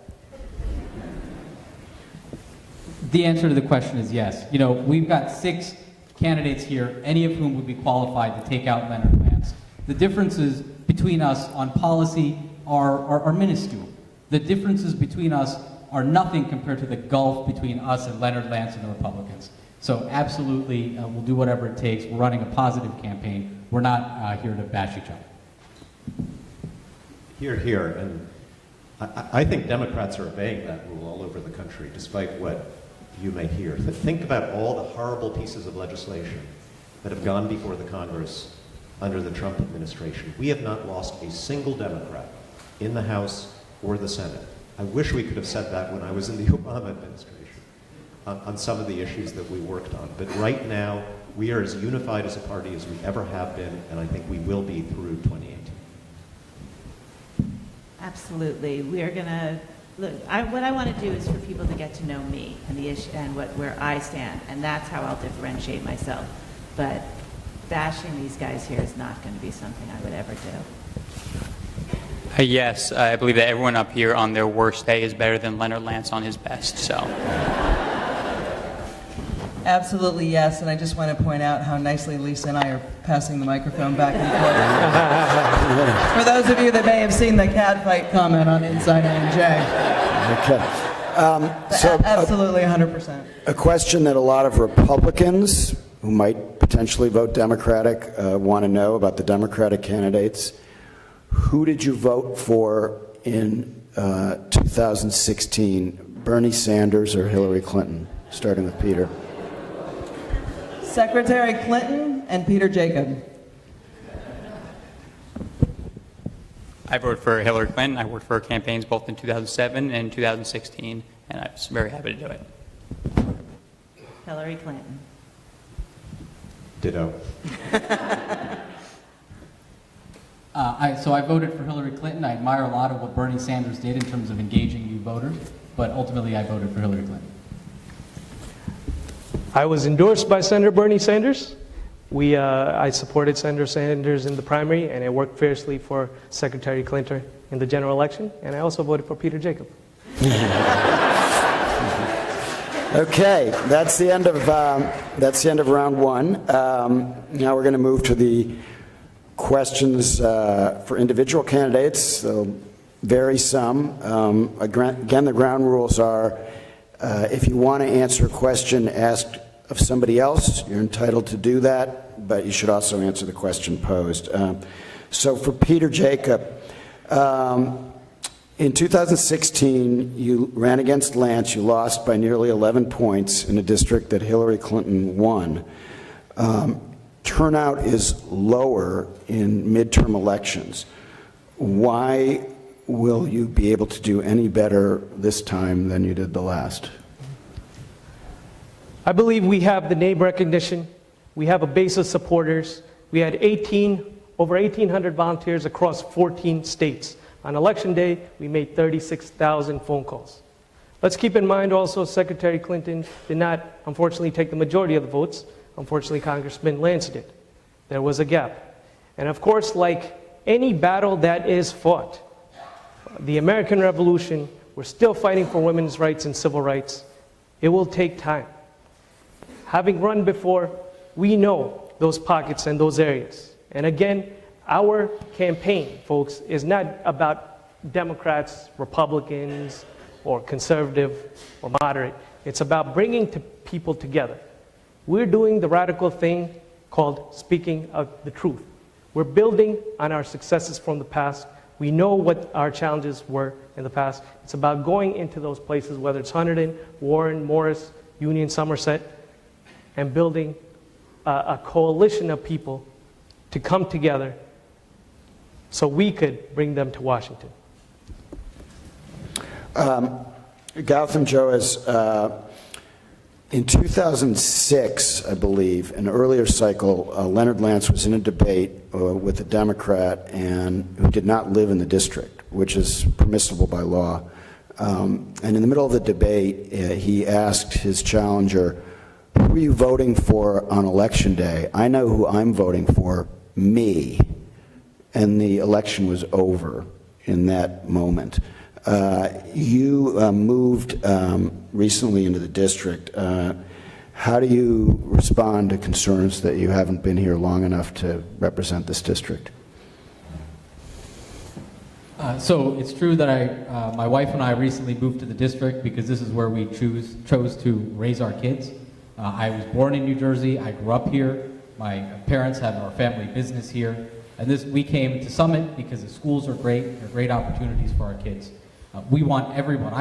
The answer to the question is yes. You know, we've got 6 candidates here, any of whom would be qualified to take out Leonard Lance. The differences between us on policy are minuscule. The differences between us are nothing compared to the gulf between us and Leonard Lance and the Republicans. So absolutely, we'll do whatever it takes. We're running a positive campaign. We're not here to bash each other. Here. And I think Democrats are obeying that rule all over the country, despite what you may hear. Think about all the horrible pieces of legislation that have gone before the Congress under the Trump administration. We have not lost a single Democrat in the House or the Senate. I wish we could have said that when I was in the Obama administration on some of the issues that we worked on. But right now, we are as unified as a party as we ever have been, and I think we will be through 2018. Absolutely. We are going to look. What I want to do is for people to get to know me and the issue and where I stand, and that's how I'll differentiate myself. But bashing these guys here is not going to be something I would ever do. Yes, I believe that everyone up here on their worst day is better than Leonard Lance on his best. So. Absolutely yes, and I just want to point out how nicely Lisa and I are passing the microphone back and forth. For those of you that may have seen the cat fight comment on Inside NJ. Okay. Absolutely 100%. A question that a lot of Republicans who might potentially vote Democratic want to know about the Democratic candidates. Who did you vote for in 2016, Bernie Sanders or Hillary Clinton? Starting with Peter. Secretary Clinton and Peter Jacob. I voted for Hillary Clinton. I worked for her campaigns both in 2007 and 2016, and I was very happy to do it. Hillary Clinton. Ditto. So I voted for Hillary Clinton. I admire a lot of what Bernie Sanders did in terms of engaging new voters, but ultimately I voted for Hillary Clinton. I was endorsed by Senator Bernie Sanders. I supported Senator Sanders in the primary, and I worked fiercely for Secretary Clinton in the general election, and I also voted for Peter Jacob. Okay, that's the end of round one. Now we're going to move to the questions for individual candidates. They'll vary some. Again, the ground rules are if you want to answer a question asked of somebody else, you're entitled to do that, but you should also answer the question posed. So for Peter Jacob, in 2016, you ran against Lance. You lost by nearly 11 points in a district that Hillary Clinton won. Turnout is lower in midterm elections. Why will you be able to do any better this time than you did the last? I believe we have the name recognition. We have a base of supporters. We had over 1,800 volunteers across 14 states. On election day, we made 36,000 phone calls. Let's keep in mind also Secretary Clinton did not, unfortunately, take the majority of the votes. Unfortunately, Congressman Lance did. There was a gap. And of course, like any battle that is fought, the American Revolution, we're still fighting for women's rights and civil rights. It will take time. Having run before, we know those pockets and those areas. And again, our campaign, folks, is not about Democrats, Republicans, or conservative or moderate. It's about bringing people together. We're doing the radical thing called speaking of the truth. We're building on our successes from the past. We know what our challenges were in the past. It's about going into those places, whether it's Hunterdon, Warren, Morris, Union, Somerset, and building a coalition of people to come together so we could bring them to Washington. Gautam Joas, in 2006, I believe, an earlier cycle, Leonard Lance was in a debate with a Democrat and who did not live in the district, which is permissible by law. And in the middle of the debate, he asked his challenger, "Who are you voting for on election day?" "I know who I'm voting for, me." And the election was over in that moment. You moved recently into the district. How do you respond to concerns that you haven't been here long enough to represent this district? So it's true that my wife and I recently moved to the district because this is where we chose to raise our kids. I was born in New Jersey. I grew up here. My parents have our family business here. And we came to Summit because the schools are great. They're great opportunities for our kids. I want everyone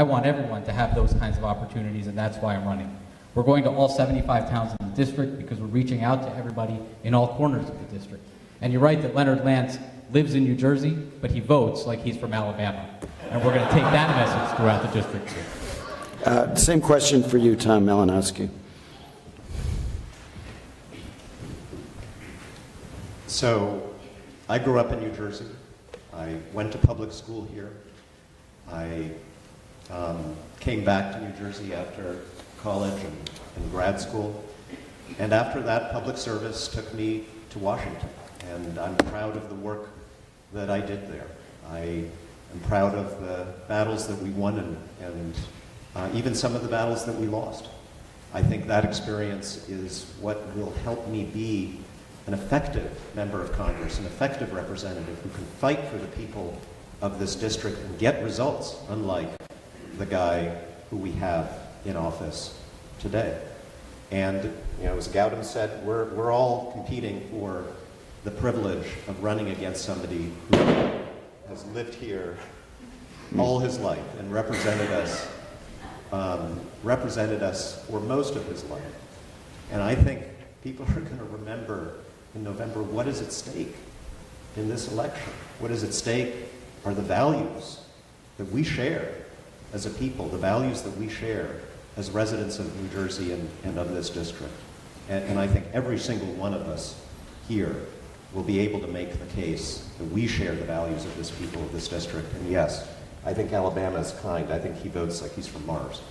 to have those kinds of opportunities, and that's why I'm running. We're going to all 75 towns in the district because we're reaching out to everybody in all corners of the district. And you're right that Leonard Lance lives in New Jersey, but he votes like he's from Alabama. And we're going to take that message throughout the district too. Same question for you, Tom Malinowski. So, I grew up in New Jersey. I went to public school here. I came back to New Jersey after college and grad school. And after that, public service took me to Washington. And I'm proud of the work that I did there. I am proud of the battles that we won and even some of the battles that we lost. I think that experience is what will help me be an effective member of Congress, an effective representative who can fight for the people of this district and get results, unlike the guy who we have in office today. And, as Gautam said, we're all competing for the privilege of running against somebody who has lived here all his life and represented us for most of his life. And I think people are going to remember in November what is at stake in this election. What is at stake are the values that we share as a people, the values that we share as residents of New Jersey and of this district. And I think every single one of us here will be able to make the case that we share the values of this people of this district. And yes, I think Alabama is kind. I think he votes like he's from Mars.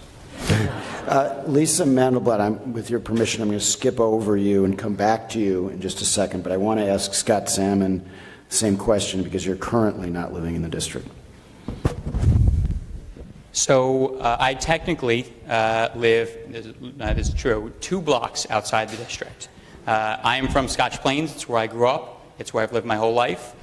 Lisa Mandelblatt, with your permission, I'm going to skip over you and come back to you in just a second, but I want to ask Scott Salmon the same question because you're currently not living in the district. So I technically live, this is true, 2 blocks outside the district. I am from Scotch Plains. It's where I grew up. It's where I've lived my whole life.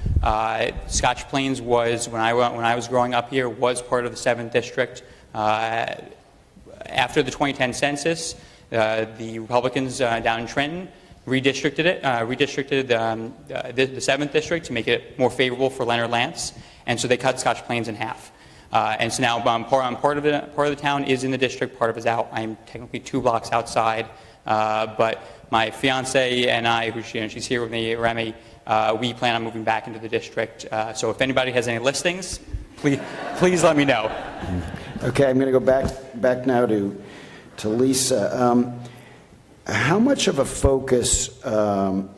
Scotch Plains was, when I was growing up here, was part of the 7th district. After the 2010 census, the Republicans down in Trenton redistricted the 7th district to make it more favorable for Leonard Lance, and so they cut Scotch Plains in half. And so now part of the town is in the district, part of it is out. I'm technically 2 blocks outside, but my fiance and I, who she's here with me, Remy, we plan on moving back into the district. So if anybody has any listings, please let me know. Okay, I'm going to go back now to Lisa. How much of a focus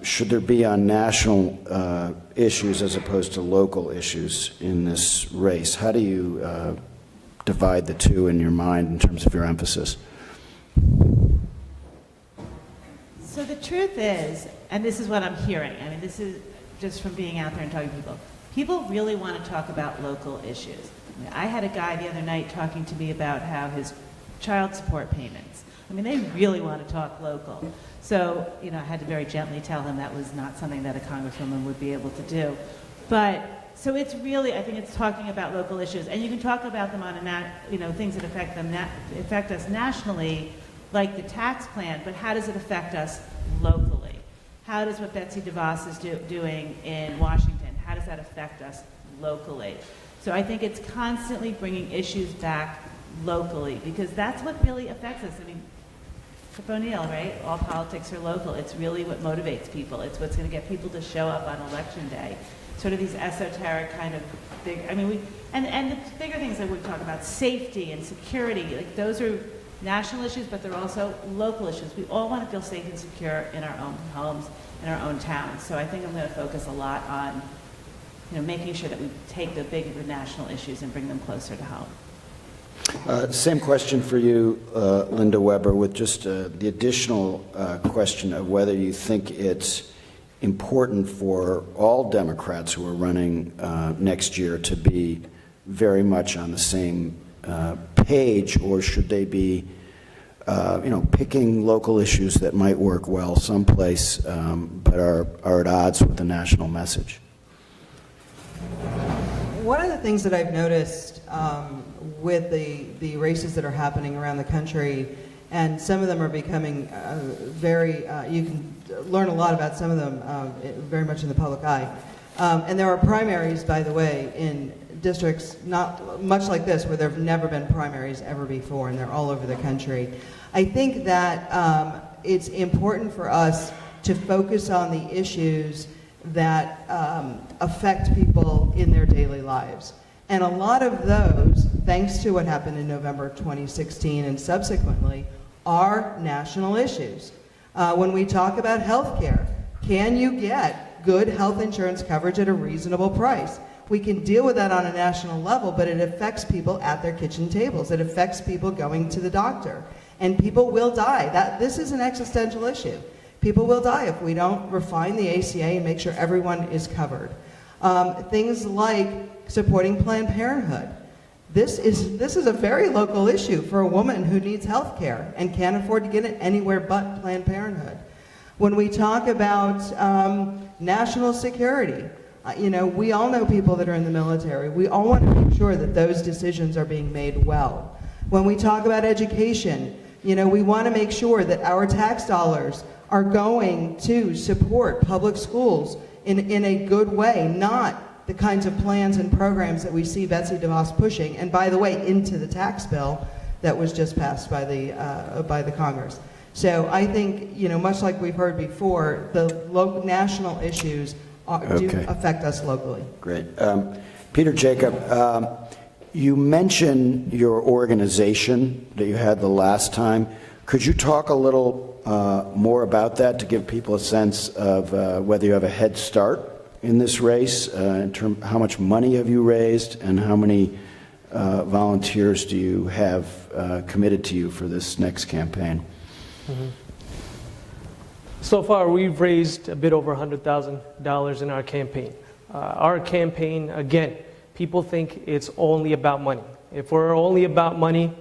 should there be on national issues as opposed to local issues in this race? How do you divide the two in your mind in terms of your emphasis? So the truth is, and this is what I'm hearing, I mean, this is just from being out there and talking to people really want to talk about local issues. I had a guy the other night talking to me about how his child support payments, I mean, they really want to talk local. So, I had to very gently tell him that was not something that a congresswoman would be able to do. But, so it's really, I think it's talking about local issues. And you can talk about them on things that affect us nationally, like the tax plan, but how does it affect us locally? How does what Betsy DeVos is doing in Washington, how does that affect us locally? So I think it's constantly bringing issues back locally, because that's what really affects us. I mean, Tip O'Neill, right? All politics are local. It's really what motivates people. It's what's going to get people to show up on election day. Sort of these esoteric kind of big, I mean, and the bigger things that we talk about, safety and security, like those are national issues, but they're also local issues. We all want to feel safe and secure in our own homes, in our own towns. So I think I'm going to focus a lot on making sure that we take the big national issues and bring them closer to home. Same question for you, Linda Weber, with just the additional question of whether you think it's important for all Democrats who are running next year to be very much on the same page, or should they be, picking local issues that might work well someplace but are at odds with the national message? One of the things that I've noticed with the races that are happening around the country, and some of them are becoming you can learn a lot about some of them very much in the public eye. And there are primaries, by the way, in districts not much like this, where there have never been primaries ever before, and they're all over the country. I think that it's important for us to focus on the issues that affect people in their daily lives. And a lot of those, thanks to what happened in November 2016 and subsequently, are national issues. When we talk about health care, can you get good health insurance coverage at a reasonable price? We can deal with that on a national level, but it affects people at their kitchen tables. It affects people going to the doctor. And people will die. This is an existential issue. People will die if we don't refine the ACA and make sure everyone is covered. Things like supporting Planned Parenthood. This is a very local issue for a woman who needs health care and can't afford to get it anywhere but Planned Parenthood. When we talk about national security, we all know people that are in the military. We all want to make sure that those decisions are being made well. When we talk about education, we want to make sure that our tax dollars are going to support public schools in a good way, not the kinds of plans and programs that we see Betsy DeVos pushing, and by the way, into the tax bill that was just passed by the Congress. So I think, much like we've heard before, the national issues do affect us locally. Great. Peter Jacob, you mentioned your organization that you had the last time. Could you talk a little more about that to give people a sense of whether you have a head start in this race, in terms how much money have you raised, and how many volunteers do you have committed to you for this next campaign? Mm-hmm. So far, we've raised a bit over $100,000 in our campaign. Our campaign, again, people think it's only about money. If we're only about money,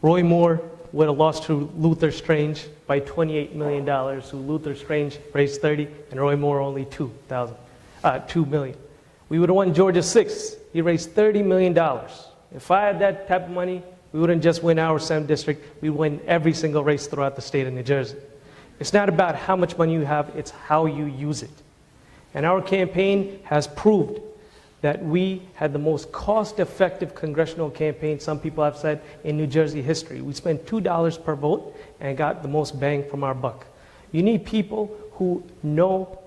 Roy Moore would have lost to Luther Strange by $28 million, who Luther Strange raised 30, and Roy Moore only $2 million. We would have won Georgia 6. He raised $30 million. If I had that type of money, we wouldn't just win our 7th district, we'd win every single race throughout the state of New Jersey. It's not about how much money you have, it's how you use it. And our campaign has proved that we had the most cost-effective congressional campaign, some people have said, in New Jersey history. We spent $2 per vote and got the most bang from our buck. You need people who know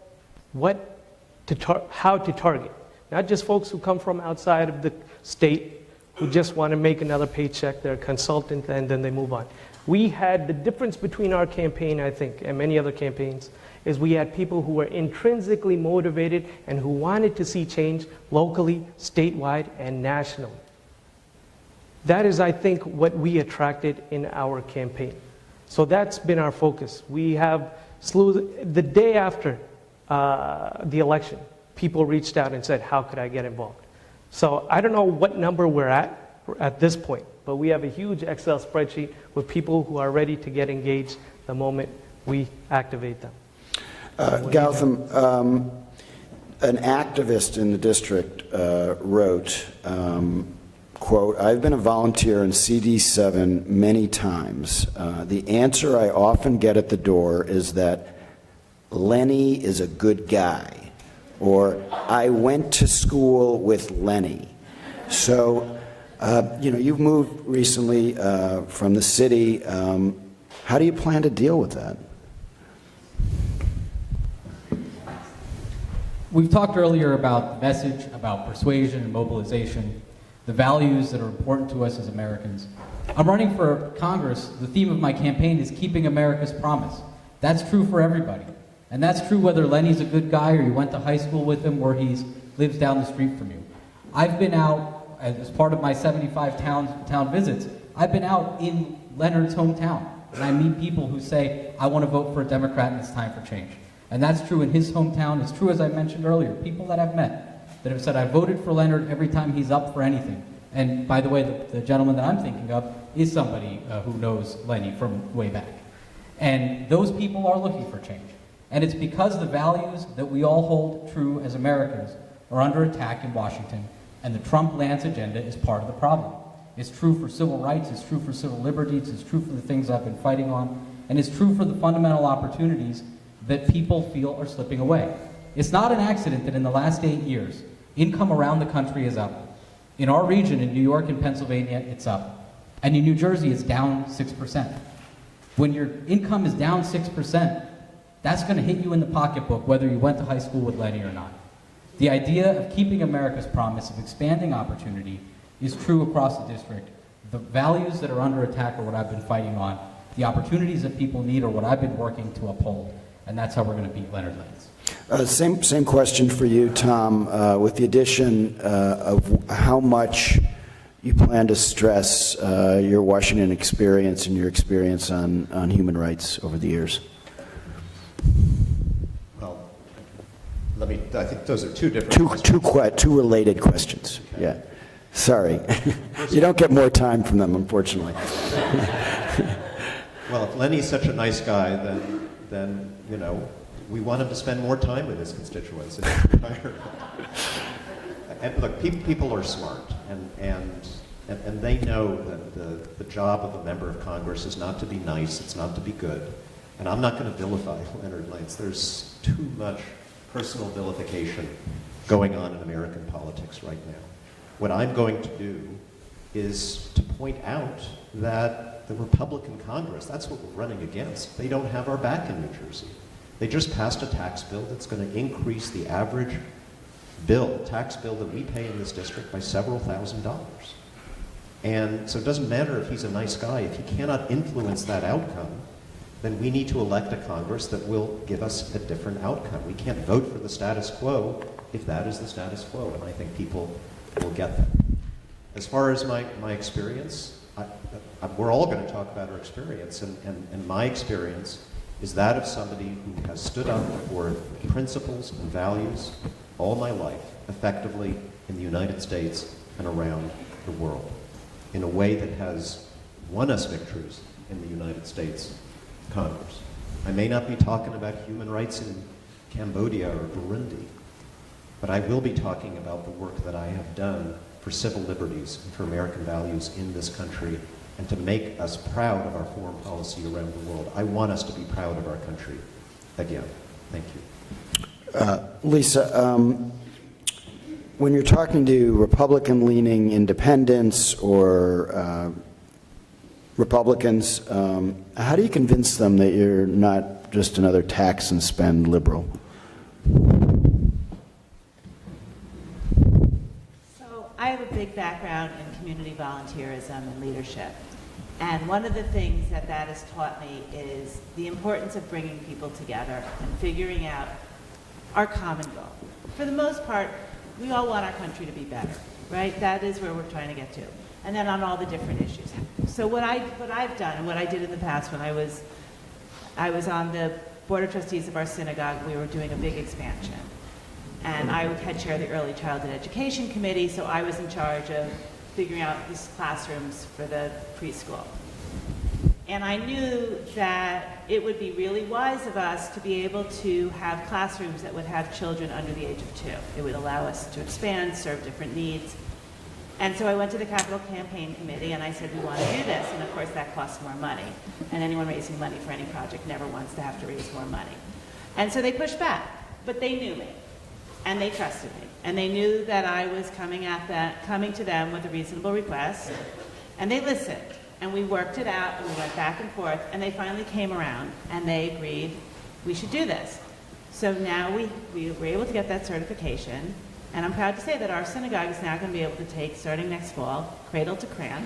how to target, not just folks who come from outside of the state who just want to make another paycheck, they're a consultant, and then they move on. We had the difference between our campaign, I think, and many other campaigns, is we had people who were intrinsically motivated and who wanted to see change locally, statewide, and nationally. That is, I think, what we attracted in our campaign. So that's been our focus. We have the day after the election, people reached out and said, how could I get involved? So I don't know what number we're at this point, but we have a huge Excel spreadsheet with people who are ready to get engaged the moment we activate them. Gautam, an activist in the district wrote, quote, I've been a volunteer in CD7 many times. The answer I often get at the door is that Lenny is a good guy, or I went to school with Lenny. So, you've moved recently from the city. How do you plan to deal with that? We've talked earlier about the message, about persuasion and mobilization, the values that are important to us as Americans. I'm running for Congress. The theme of my campaign is keeping America's promise. That's true for everybody. And that's true whether Lenny's a good guy or you went to high school with him or he lives down the street from you. I've been out, as part of my 75 town visits, I've been out in Leonard's hometown. And I meet people who say, I want to vote for a Democrat and it's time for change. And that's true in his hometown. It's true, as I mentioned earlier, people that I've met that have said, I voted for Leonard every time he's up for anything. And by the way, the gentleman that I'm thinking of is somebody who knows Lenny from way back. And those people are looking for change. And it's because the values that we all hold true as Americans are under attack in Washington, and the Trump-Lance agenda is part of the problem. It's true for civil rights, it's true for civil liberties, it's true for the things I've been fighting on, and it's true for the fundamental opportunities that people feel are slipping away. It's not an accident that in the last 8 years, income around the country is up. In our region, in New York and Pennsylvania, it's up. And in New Jersey, it's down 6%. When your income is down 6%, that's going to hit you in the pocketbook whether you went to high school with Lenny or not. The idea of keeping America's promise, of expanding opportunity, is true across the district. The values that are under attack are what I've been fighting on. The opportunities that people need are what I've been working to uphold. And that's how we're going to beat Leonard Lance. Same question for you, Tom, with the addition of how much you plan to stress your Washington experience and your experience on human rights over the years. Well, I think those are two different questions. Two related questions. Yeah. Sorry. You don't get more time from them, unfortunately. Well, if Lenny's such a nice guy, then we want him to spend more time with his constituents. And look, people are smart, and they know that the job of a member of Congress is not to be nice, it's not to be good. And I'm not going to vilify Leonard Lance. There's too much personal vilification going on in American politics right now. What I'm going to do is to point out that the Republican Congress, that's what we're running against. They don't have our back in New Jersey. They just passed a tax bill that's going to increase the average tax bill that we pay in this district by several $1,000s. And so it doesn't matter if he's a nice guy. If he cannot influence that outcome, then we need to elect a Congress that will give us a different outcome. We can't vote for the status quo if that is the status quo, and I think people will get that. As far as my experience, we're all going to talk about our experience, and my experience is that of somebody who has stood up for principles and values all my life, effectively in the United States and around the world, in a way that has won us victories in the United States Congress. I may not be talking about human rights in Cambodia or Burundi, but I will be talking about the work that I have done for civil liberties and for American values in this country, and to make us proud of our foreign policy around the world. I want us to be proud of our country again. Thank you. Lisa, when you're talking to Republican-leaning independents or Republicans, how do you convince them that you're not just another tax and spend liberal? So I have a big background in community volunteerism and leadership. And one of the things that has taught me is the importance of bringing people together and figuring out our common goal. For the most part, we all want our country to be better, right? That is where we're trying to get to. And then on all the different issues. So what I've done, and what I did in the past when I was on the Board of Trustees of our synagogue, we were doing a big expansion. And I had chaired the Early Childhood Education Committee, so I was in charge of figuring out these classrooms for the preschool. And I knew that it would be really wise of us to be able to have classrooms that would have children under the age of 2. It would allow us to expand, serve different needs. And so I went to the Capital Campaign Committee and I said, we want to do this. And of course that costs more money. And anyone raising money for any project never wants to have to raise more money. And so they pushed back, but they knew me and they trusted me. And they knew that I was coming to them with a reasonable request. And they listened. And we worked it out, and we went back and forth, and they finally came around, and they agreed we should do this. So now we were able to get that certification, and I'm proud to say that our synagogue is now going to be able to take, starting next fall, cradle to cradle,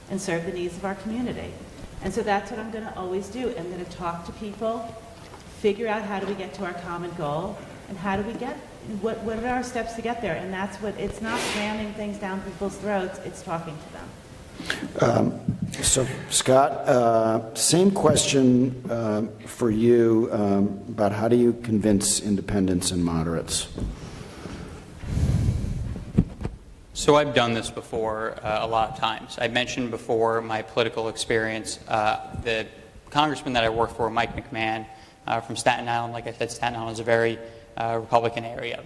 and serve the needs of our community. And so that's what I'm going to always do. I'm going to talk to people, figure out how do we get to our common goal, and how do we get, what are our steps to get there? And that's what, it's not ramming things down people's throats, it's talking to them. So, Scott, same question for you about how do you convince independents and moderates? So I've done this before a lot of times. I mentioned before my political experience. The congressman that I worked for, Mike McMahon, from Staten Island, like I said, Staten Island is a very Republican area.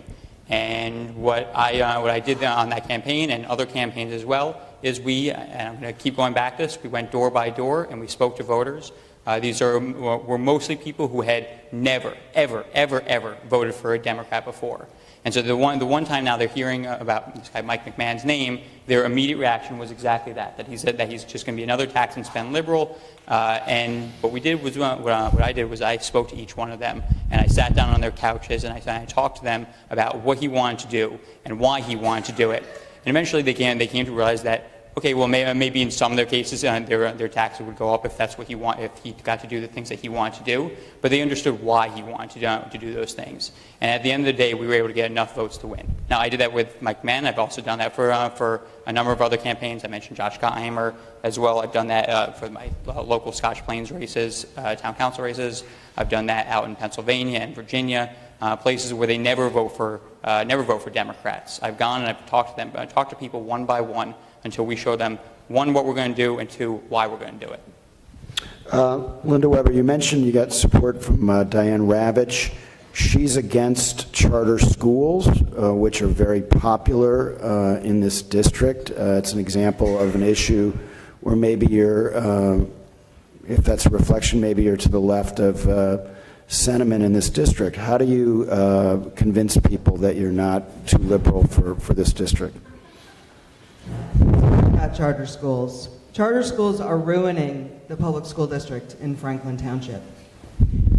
And what I did on that campaign and other campaigns as well is and I'm going to keep going back to this, we went door by door and we spoke to voters. These were mostly people who had never, ever, ever, ever voted for a Democrat before. And so the one time now they're hearing about this guy Mike McMahon's name, their immediate reaction was exactly that he said that he's just going to be another tax and spend liberal. And what we did was, what I did was I spoke to each one of them, and I sat down on their couches and I talked to them about what he wanted to do and why he wanted to do it. And eventually they came to realize that, okay, well, maybe in some of their cases their taxes would go up if that's what he if he got to do the things that he wanted to do. But they understood why he wanted to do those things. And at the end of the day, we were able to get enough votes to win. Now, I did that with Mike Mann. I've also done that for a number of other campaigns. I mentioned Josh Gottheimer as well. I've done that for my local Scotch Plains races, town council races. I've done that out in Pennsylvania and Virginia, places where they never vote for Democrats. I've gone and I've talked to them. I talked to people one by one until we show them, one, what we're going to do, and two, why we're going to do it. Linda Weber, you mentioned you got support from Diane Ravitch. She's against charter schools, which are very popular in this district. It's an example of an issue where maybe you're, if that's a reflection, maybe you're to the left of sentiment in this district. How do you convince people that you're not too liberal for this district? About charter schools. Charter schools are ruining the public school district in Franklin Township.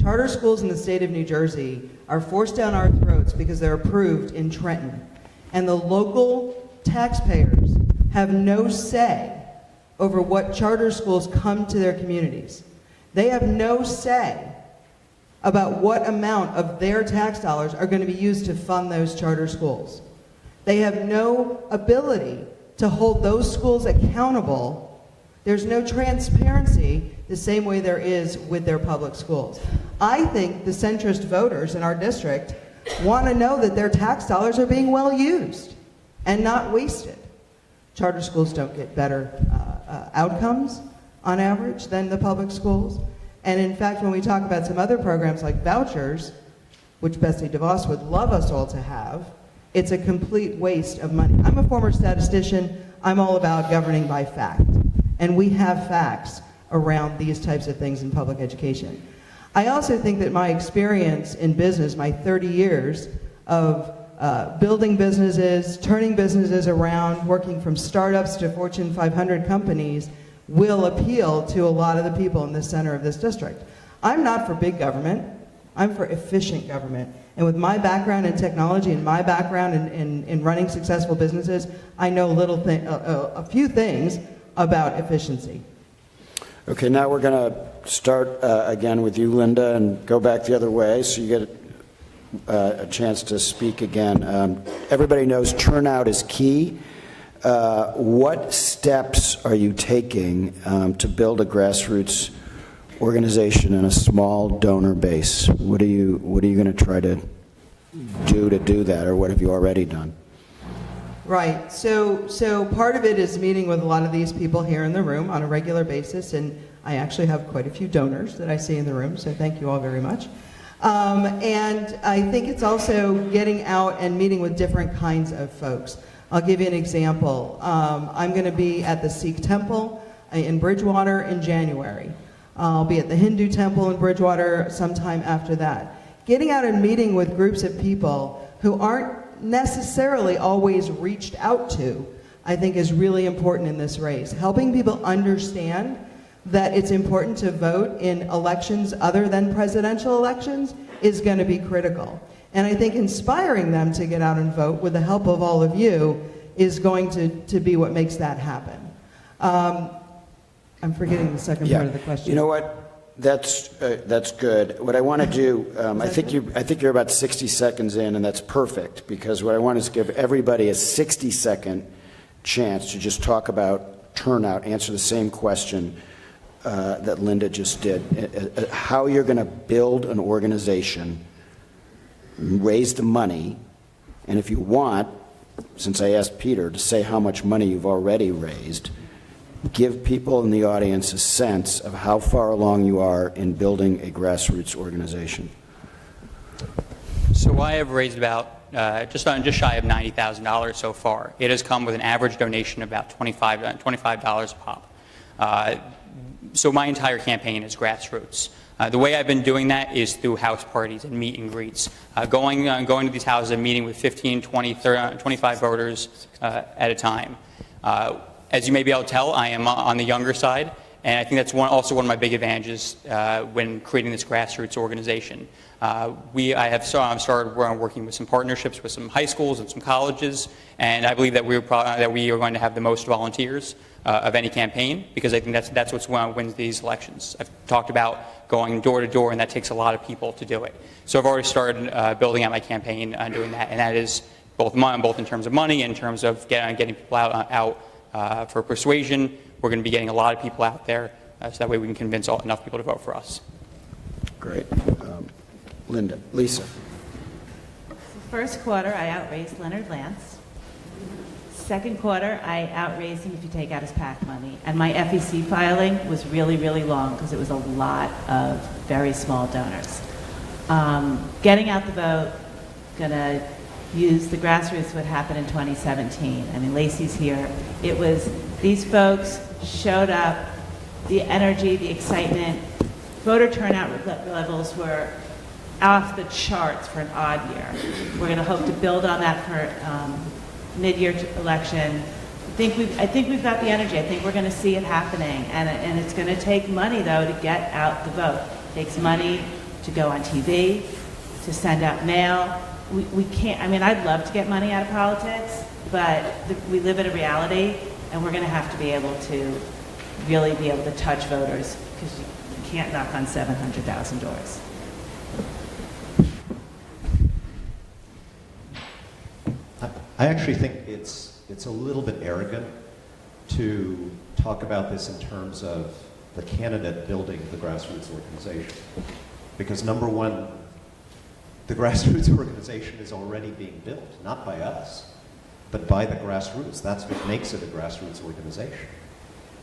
Charter schools in the state of New Jersey are forced down our throats because they're approved in Trenton. And the local taxpayers have no say over what charter schools come to their communities. They have no say about what amount of their tax dollars are going to be used to fund those charter schools. They have no ability to hold those schools accountable. There's no transparency the same way there is with their public schools. I think the centrist voters in our district want to know that their tax dollars are being well used and not wasted. Charter schools don't get better outcomes on average than the public schools. And in fact, when we talk about some other programs like vouchers, which Betsy DeVos would love us all to have, it's a complete waste of money. I'm a former statistician. I'm all about governing by fact. And we have facts around these types of things in public education. I also think that my experience in business, my 30 years of building businesses, turning businesses around, working from startups to Fortune 500 companies, will appeal to a lot of the people in the center of this district. I'm not for big government. I'm for efficient government. And with my background in technology and my background in running successful businesses, I know a few things about efficiency. Okay, now we're going to start again with you, Linda, and go back the other way so you get a chance to speak again. Everybody knows turnout is key. What steps are you taking to build a grassroots organization and a small donor base? What are you going to try to do that, or what have you already done? Right. So part of it is meeting with a lot of these people here in the room on a regular basis, and I actually have quite a few donors that I see in the room, so thank you all very much. And I think it's also getting out and meeting with different kinds of folks. I'll give you an example. I'm going to be at the Sikh temple in Bridgewater in January. I'll be at the Hindu temple in Bridgewater sometime after that. Getting out and meeting with groups of people who aren't necessarily always reached out to, I think, is really important in this race. Helping people understand that it's important to vote in elections other than presidential elections is going to be critical. And I think inspiring them to get out and vote with the help of all of you is going to be what makes that happen. I'm forgetting the second part of the question. You know what? That's good. What I want to do, I think you're about 60 seconds in, and that's perfect, because what I want is give everybody a 60-second chance to just talk about turnout, answer the same question that Linda just did. How you're going to build an organization, raise the money, and if you want, since I asked Peter to say how much money you've already raised, give people in the audience a sense of how far along you are in building a grassroots organization. So I have raised about just shy of $90,000 so far. It has come with an average donation of about $25 a pop. So my entire campaign is grassroots. The way I've been doing that is through house parties and meet and greets. Going to these houses and meeting with 15, 20, 30, 25 voters at a time. As you may be able to tell, I am on the younger side, and I think that's also one of my big advantages when creating this grassroots organization. I have started working with some partnerships with some high schools and some colleges, and I believe that we are going to have the most volunteers of any campaign, because I think that's what wins these elections. I've talked about going door to door, and that takes a lot of people to do it. So I've already started building out my campaign on doing that, and that is both in terms of money and in terms of getting people out for persuasion. We're going to be getting a lot of people out there, so that way we can convince enough people to vote for us. Great. Lisa. First quarter, I outraised Leonard Lance. Second quarter, I outraised him if you take out his PAC money. And my FEC filing was really, really long because it was a lot of very small donors. Getting out the vote, going to use the grassroots, what happened in 2017. I mean, Lacey's here. It was, these folks showed up, the energy, the excitement, voter turnout levels were off the charts for an odd year. We're going to hope to build on that for mid-year election. I think we've got the energy. I think we're going to see it happening, and it's going to take money, though, to get out the vote. It takes money to go on TV, to send out mail. We can't, I mean, I'd love to get money out of politics, but we live in a reality, and we're going to have to be able to really be able to touch voters, because you can't knock on 700,000 doors. I actually think it's a little bit arrogant to talk about this in terms of the candidate building the grassroots organization. Because number one, the grassroots organization is already being built, not by us, but by the grassroots. That's what makes it a grassroots organization.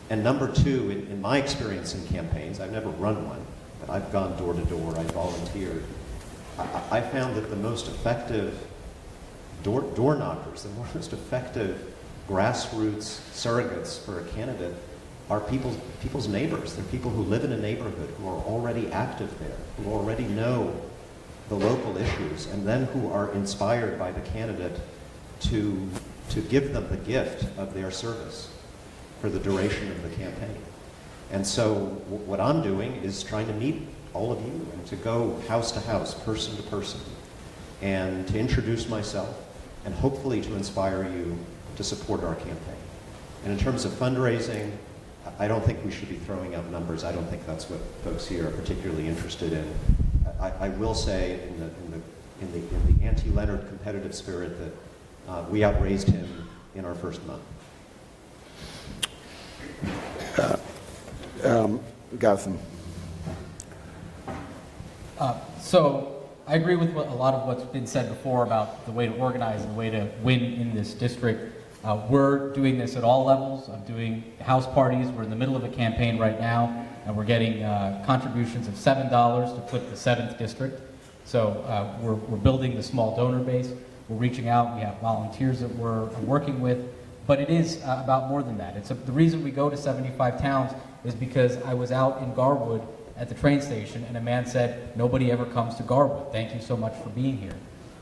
And number two, in my experience in campaigns, I've never run one, but I've gone door to door, I volunteered. I found that the most effective door knockers, the most effective grassroots surrogates for a candidate are people's neighbors. They're people who live in a neighborhood, who are already active there, who already know the local issues, and then who are inspired by the candidate to give them the gift of their service for the duration of the campaign. And so what I'm doing is trying to meet all of you and to go house to house, person to person, and to introduce myself and hopefully to inspire you to support our campaign. And in terms of fundraising, I don't think we should be throwing out numbers. I don't think that's what folks here are particularly interested in. I will say in the anti-Leonard competitive spirit that we outraised him in our first month. Gotham. So I agree with a lot of what's been said before about the way to organize and the way to win in this district. We're doing this at all levels. I'm doing house parties. We're in the middle of a campaign right now, and we're getting contributions of $7 to flip the 7th district. So we're building the small donor base. We're reaching out. We have volunteers that we're working with. But it is about more than that. The reason we go to 75 towns is because I was out in Garwood at the train station, and a man said, "Nobody ever comes to Garwood. Thank you so much for being here."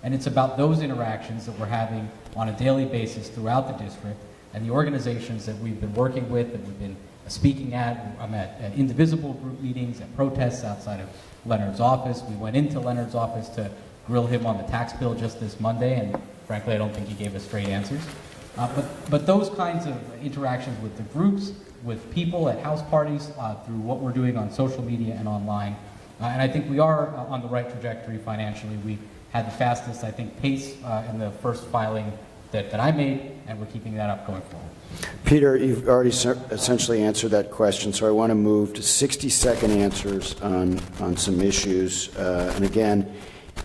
And it's about those interactions that we're having on a daily basis throughout the district, and the organizations that we've been working with, that we've been speaking at. I'm at indivisible group meetings, at protests outside of Leonard's office. We went into Leonard's office to grill him on the tax bill just this Monday, and frankly, I don't think he gave us straight answers. But those kinds of interactions with the groups, with people at house parties, through what we're doing on social media and online, and I think we are on the right trajectory financially. We had the fastest, I think, pace in the first filing that I made, and we're keeping that up going forward. Peter, you've already essentially answered that question, so I want to move to 60-second answers on some issues. And again,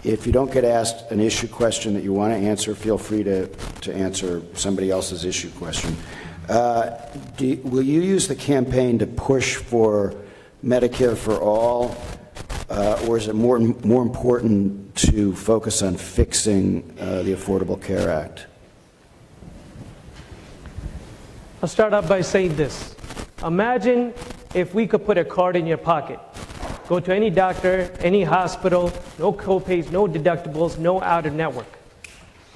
if you don't get asked an issue question that you want to answer, feel free to answer somebody else's issue question. Will you use the campaign to push for Medicare for all, or is it more important to focus on fixing the Affordable Care Act? I'll start out by saying this. Imagine if we could put a card in your pocket. Go to any doctor, any hospital, no copays, no deductibles, no out-of-network.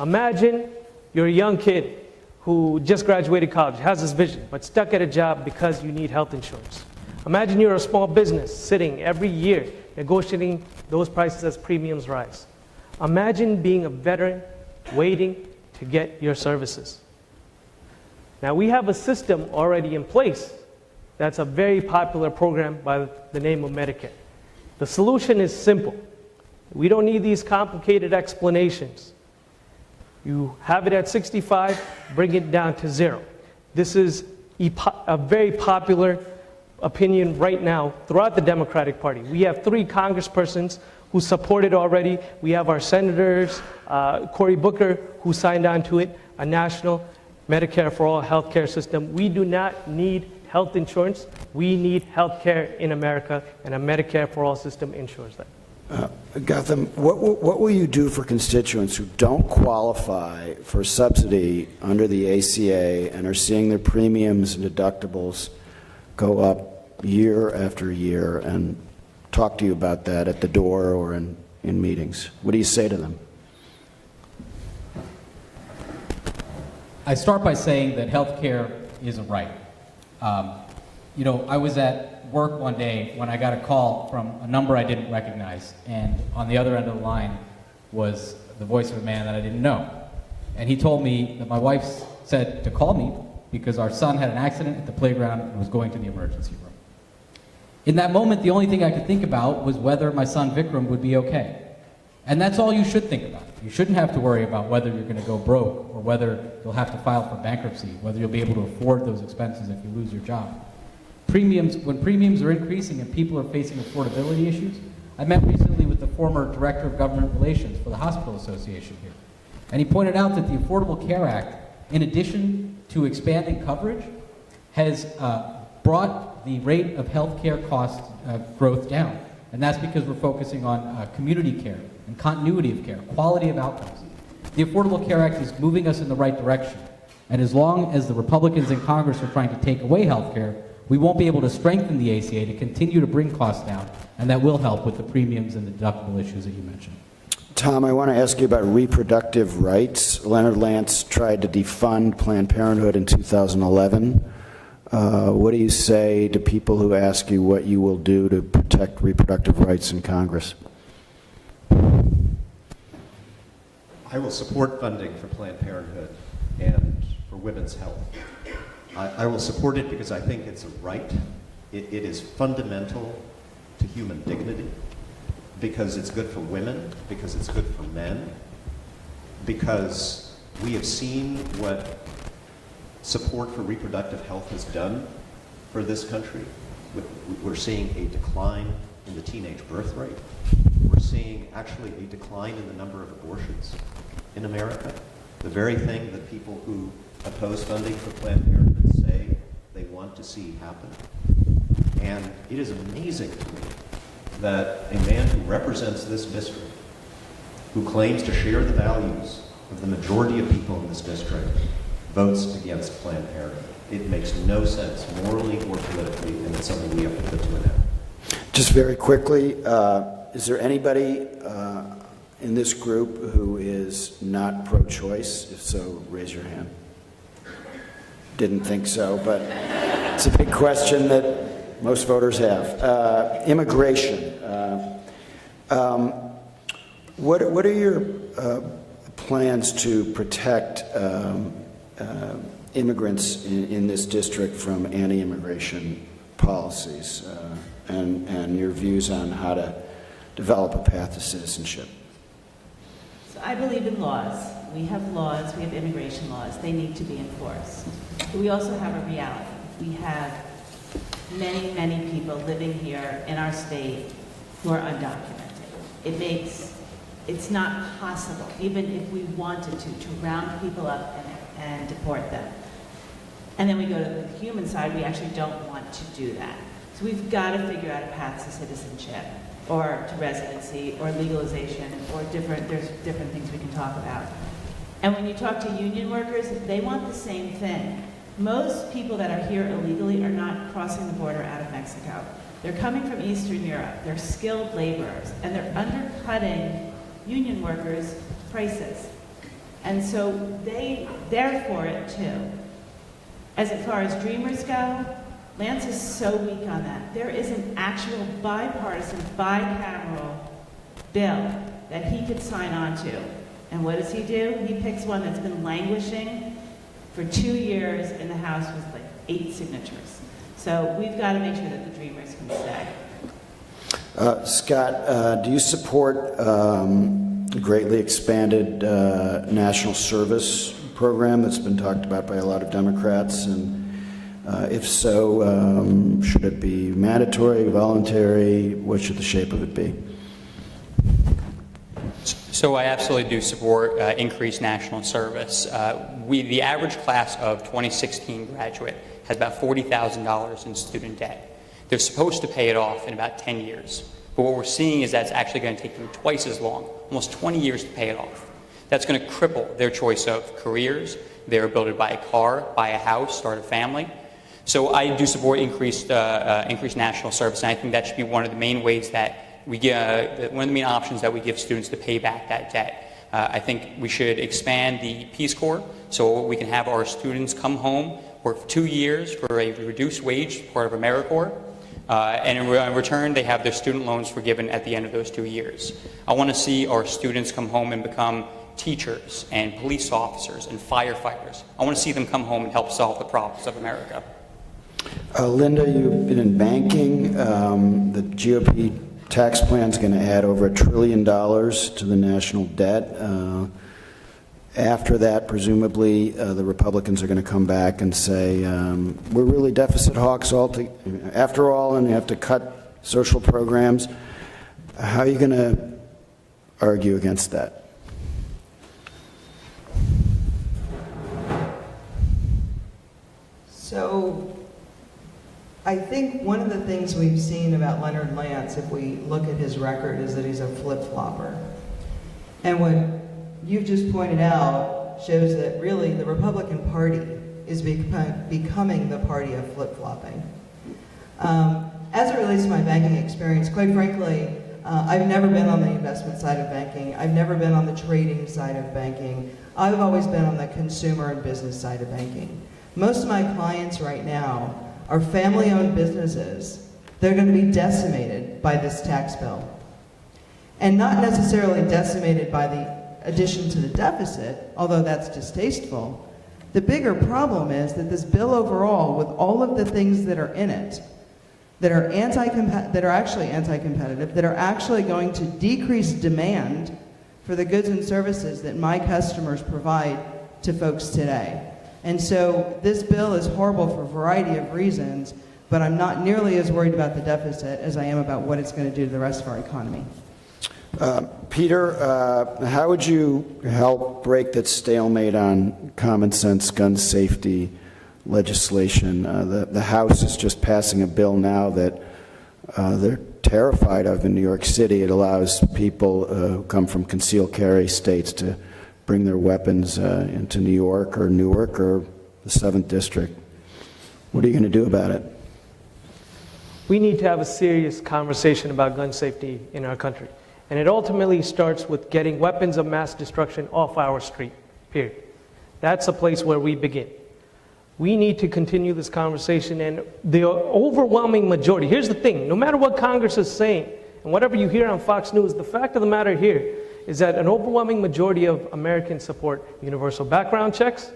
Imagine you're a young kid who just graduated college, has this vision, but stuck at a job because you need health insurance. Imagine you're a small business sitting every year negotiating those prices as premiums rise. Imagine being a veteran waiting to get your services. Now, we have a system already in place that's a very popular program by the name of Medicare. The solution is simple. We don't need these complicated explanations. You have it at 65, bring it down to 0. This is a very popular opinion right now throughout the Democratic Party. We have 3 congresspersons who support it already. We have our senators, Cory Booker, who signed on to it, a national Medicare for all health care system. We do not need health insurance. We need health care in America, and a Medicare for all system ensures that. Gotham, what will you do for constituents who don't qualify for subsidy under the ACA and are seeing their premiums and deductibles go up year after year, and talk to you about that at the door or in meetings? What do you say to them? I start by saying that health care is a right. I was at work one day when I got a call from a number I didn't recognize, and on the other end of the line was the voice of a man that I didn't know. And he told me that my wife said to call me because our son had an accident at the playground and was going to the emergency room. In that moment, the only thing I could think about was whether my son Vikram would be okay. And that's all you should think about. You shouldn't have to worry about whether you're going to go broke or whether you'll have to file for bankruptcy, whether you'll be able to afford those expenses if you lose your job. When premiums are increasing and people are facing affordability issues, I met recently with the former Director of Government Relations for the Hospital Association here. And he pointed out that the Affordable Care Act, in addition to expanding coverage, has brought the rate of health care cost growth down. And that's because we're focusing on community care and continuity of care, quality of outcomes. The Affordable Care Act is moving us in the right direction. And as long as the Republicans in Congress are trying to take away health care, we won't be able to strengthen the ACA to continue to bring costs down, and that will help with the premiums and the deductible issues that you mentioned. Tom, I want to ask you about reproductive rights. Leonard Lance tried to defund Planned Parenthood in 2011. What do you say to people who ask you what you will do to protect reproductive rights in Congress? I will support funding for Planned Parenthood and for women's health. I will support it because I think it's a right. It is fundamental to human dignity, because it's good for women, because it's good for men, because we have seen what support for reproductive health has done for this country. We're seeing a decline in the teenage birth rate. We're seeing actually a decline in the number of abortions in America. The very thing that people who oppose funding for Planned Parenthood say they want to see happen. And it is amazing to me that a man who represents this district, who claims to share the values of the majority of people in this district, votes against Planned Parenthood. It makes no sense morally or politically, and it's something we have to put to an end. Just very quickly, is there anybody in this group who is not pro-choice? If so, raise your hand. Didn't think so, but it's a big question that most voters have. Immigration. What are your plans to protect immigrants in this district from anti-immigration policies, and your views on how to develop a path to citizenship? So I believe in laws. We have laws, we have immigration laws. They need to be enforced. But we also have a reality. We have many, many people living here in our state who are undocumented. It's not possible, even if we wanted to round people up and deport them. And then we go to the human side, we actually don't want to do that. So we've got to figure out a path to citizenship, or to residency, or legalization, or there's different things we can talk about. And when you talk to union workers, they want the same thing. Most people that are here illegally are not crossing the border out of Mexico. They're coming from Eastern Europe. They're skilled laborers, and they're undercutting union workers' prices. And so they're for it too. As far as Dreamers go, Lance is so weak on that. There is an actual bipartisan, bicameral bill that he could sign on to. And what does he do? He picks one that's been languishing for 2 years in the House with like 8 signatures. So we've got to make sure that the Dreamers can stay. Scott, do you support the greatly expanded national service program that's been talked about by a lot of Democrats? And if so, should it be mandatory, voluntary? What should the shape of it be? So I absolutely do support increased national service. The average class of 2016 graduate has about $40,000 in student debt. They're supposed to pay it off in about 10 years. But what we're seeing is that's actually going to take them twice as long, almost 20 years to pay it off. That's going to cripple their choice of careers, their ability to buy a car, buy a house, start a family. So I do support increased national service, and I think that should be one of the main ways that we give, one of the main options that we give students to pay back that debt. I think we should expand the Peace Corps so we can have our students come home, work for 2 years for a reduced wage, part of AmeriCorps, and in return they have their student loans forgiven at the end of those 2 years. I want to see our students come home and become teachers and police officers and firefighters. I want to see them come home and help solve the problems of America. Linda, you've been in banking. The GOP tax plan is going to add over $1 trillion to the national debt. After that, presumably, the Republicans are going to come back and say, we're really deficit hawks after all, and you have to cut social programs. How are you going to argue against that? So I think one of the things we've seen about Leonard Lance, if we look at his record, is that he's a flip-flopper. And what you've just pointed out shows that really the Republican Party is becoming the party of flip-flopping. As it relates to my banking experience, quite frankly, I've never been on the investment side of banking. I've never been on the trading side of banking. I've always been on the consumer and business side of banking. Most of my clients right now are family-owned businesses. They're going to be decimated by this tax bill. And not necessarily decimated by the addition to the deficit, although that's distasteful. The bigger problem is that this bill overall, with all of the things that are in it, that are actually anti-competitive, that are actually going to decrease demand for the goods and services that my customers provide to folks today. And so this bill is horrible for a variety of reasons, but I'm not nearly as worried about the deficit as I am about what it's going to do to the rest of our economy. Peter, how would you help break that stalemate on common sense gun safety legislation? The House is just passing a bill now that they're terrified of in New York City. It allows people who come from concealed carry states to bring their weapons into New York or Newark or the 7th District. What are you going to do about it? We need to have a serious conversation about gun safety in our country. And it ultimately starts with getting weapons of mass destruction off our street, period. That's a place where we begin. We need to continue this conversation, and the overwhelming majority, here's the thing, no matter what Congress is saying, and whatever you hear on Fox News, the fact of the matter here is that an overwhelming majority of Americans support universal background checks.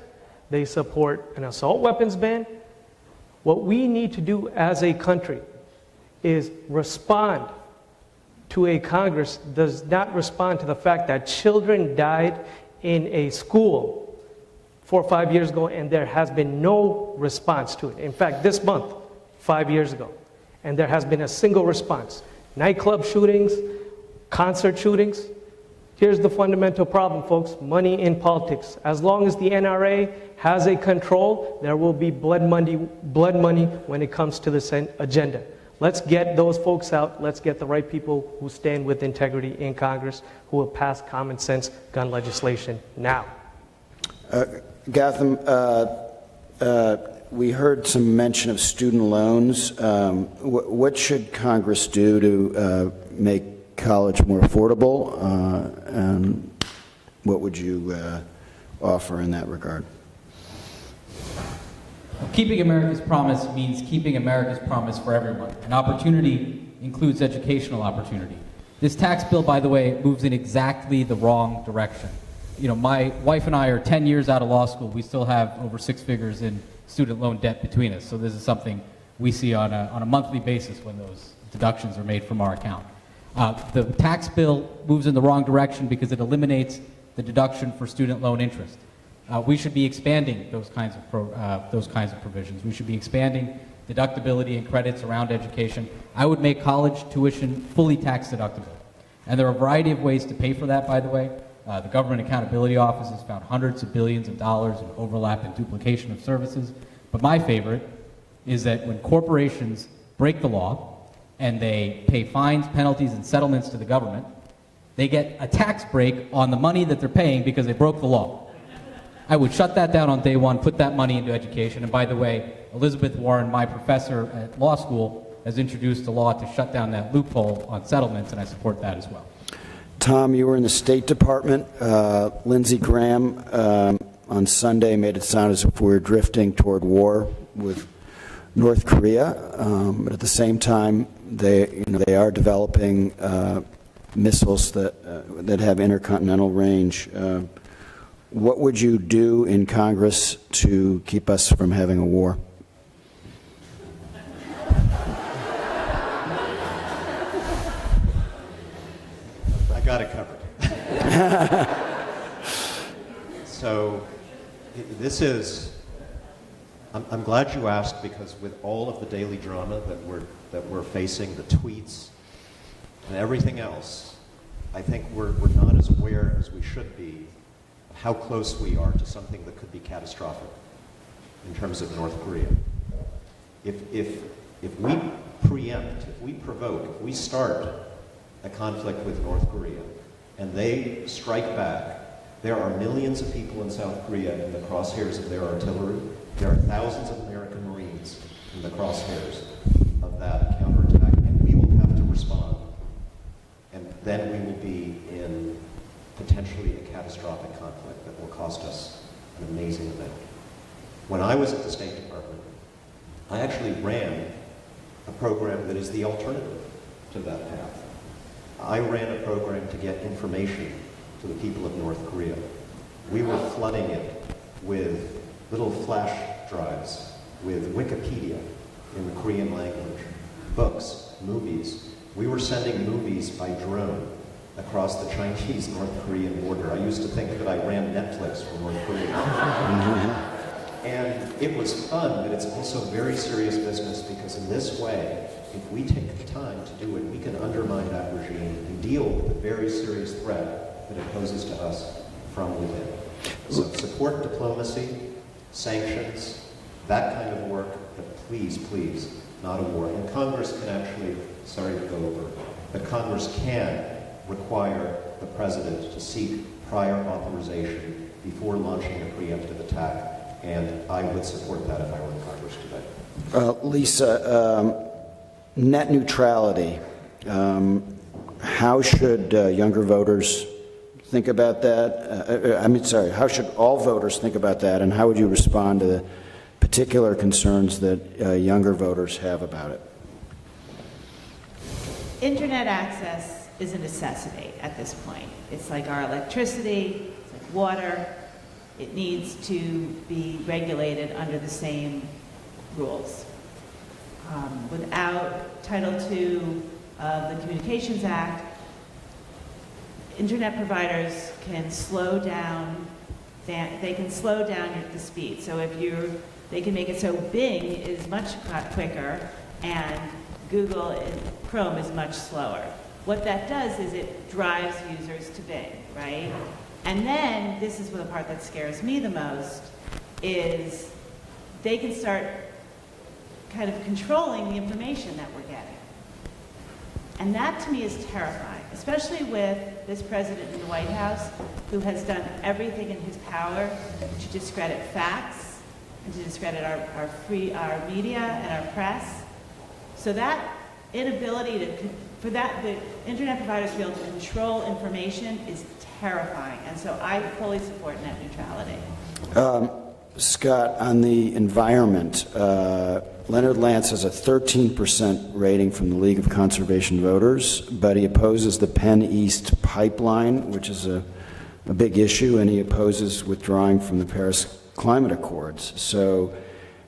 They support an assault weapons ban. What we need to do as a country is respond to a Congress that does not respond to the fact that children died in a school 4 or 5 years ago, and there has been no response to it. In fact, this month, 5 years ago, and there has been a single response. Nightclub shootings, concert shootings. Here's the fundamental problem, folks. Money in politics. As long as the NRA has a control, there will be blood money when it comes to this agenda. Let's get those folks out. Let's get the right people who stand with integrity in Congress, who will pass common sense gun legislation now. Gotham, we heard some mention of student loans. What should Congress do to make college more affordable? And what would you offer in that regard? Keeping America's promise means keeping America's promise for everyone. And opportunity includes educational opportunity. This tax bill, by the way, moves in exactly the wrong direction. You know, my wife and I are 10 years out of law school. We still have over 6 figures in student loan debt between us. So this is something we see on a monthly basis when those deductions are made from our account. The tax bill moves in the wrong direction because it eliminates the deduction for student loan interest. We should be expanding those kinds of provisions. We should be expanding deductibility and credits around education. I would make college tuition fully tax deductible. And there are a variety of ways to pay for that, by the way. The Government Accountability Office has found hundreds of billions of dollars in overlap and duplication of services. But my favorite is that when corporations break the law and they pay fines, penalties, and settlements to the government, they get a tax break on the money that they're paying because they broke the law. I would shut that down on day one, put that money into education. And by the way, Elizabeth Warren, my professor at law school, has introduced a law to shut down that loophole on settlements, and I support that as well. Tom, you were in the State Department. Lindsey Graham on Sunday made it sound as if we were drifting toward war with North Korea, but at the same time, they are developing missiles that have intercontinental range. What would you do in Congress to keep us from having a war? I got it covered. So this is, I'm glad you asked, because with all of the daily drama that we're facing, the tweets and everything else, I think we're not as aware as we should be of how close we are to something that could be catastrophic in terms of North Korea. If we preempt, if we provoke, if we start a conflict with North Korea and they strike back, there are millions of people in South Korea in the crosshairs of their artillery. There are thousands of American Marines in the crosshairs of that counterattack, and we will have to respond. And then we will be in potentially a catastrophic conflict that will cost us an amazing amount. When I was at the State Department, I actually ran a program that is the alternative to that path. I ran a program to get information to the people of North Korea. We were flooding it with little flash drives, with Wikipedia in the Korean language, books, movies. We were sending movies by drone across the Chinese-North Korean border. I used to think that I ran Netflix for North Korea. And it was fun, but it's also very serious business, because in this way, if we take the time to do it, we can undermine that regime and deal with the very serious threat that it poses to us from within. So support diplomacy, sanctions, that kind of work, but please, please, not a war. And Congress can actually, sorry to go over, but Congress can require the president to seek prior authorization before launching a preemptive attack, and I would support that if I were in Congress today. Lisa, net neutrality. How should younger voters think about that? How should all voters think about that, and how would you respond to the particular concerns that younger voters have about it? Internet access is a necessity at this point. It's like our electricity, it's like water. It needs to be regulated under the same rules. Without Title II of the Communications Act, internet providers can slow down. They can slow down the speed. So they can make it so Bing is much quicker and Google and Chrome is much slower. What that does is it drives users to Bing, right? And then this is the part that scares me the most: is they can start kind of controlling the information that we're getting. And that to me is terrifying, especially with this president in the White House who has done everything in his power to discredit facts and to discredit our media and our press. So that inability for the internet providers to be able to control information is terrifying. And so I fully support net neutrality. Scott, on the environment, Leonard Lance has a 13% rating from the League of Conservation Voters, but he opposes the Penn East pipeline, which is a big issue, and he opposes withdrawing from the Paris Climate Accords. So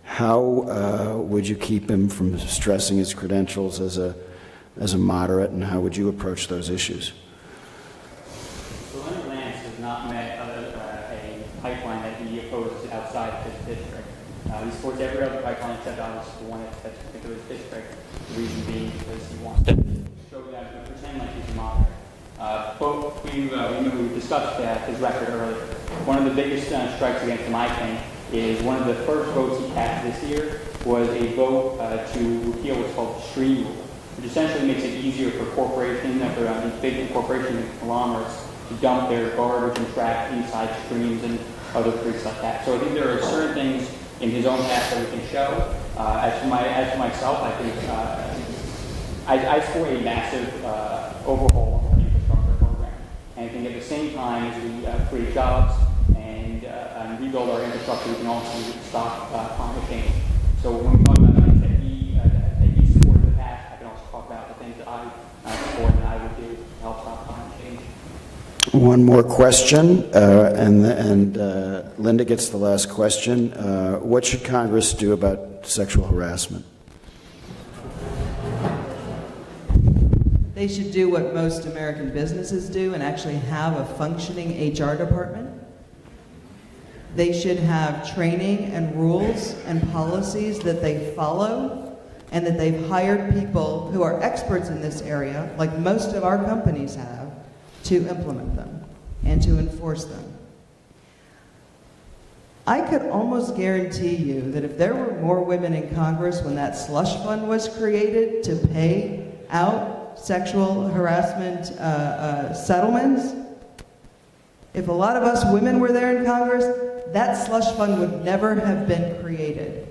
how would you keep him from stressing his credentials as a moderate, and how would you approach those issues? So Leonard Lance has not met a pipeline that he opposes outside of his district. He supports every other pipeline except obviously the one that's into his district. The reason being because he wants to show that and pretend like he's a moderate. But we discussed his record earlier. One of the biggest strikes against him, I think, is one of the first votes he cast this year was a vote to repeal what's called the stream rule, which essentially makes it easier for corporations, these big corporations and conglomerates, to dump their garbage and trash inside streams and other creeks like that. So I think there are certain things in his own past that we can show. As for myself, I think I support a massive overhaul of the infrastructure program. And I think at the same time as we create jobs and rebuild our infrastructure, we can also stop climate change. So when we talk about things that he supported in the past, I can also talk about the things that I support important I would do to help stop climate change. One more question, and Linda gets the last question. What should Congress do about sexual harassment? They should do what most American businesses do and actually have a functioning HR department. They should have training and rules and policies that they follow, and that they've hired people who are experts in this area, like most of our companies have, to implement them and to enforce them. I could almost guarantee you that if there were more women in Congress when that slush fund was created to pay out sexual harassment settlements, if a lot of us women were there in Congress, that slush fund would never have been created.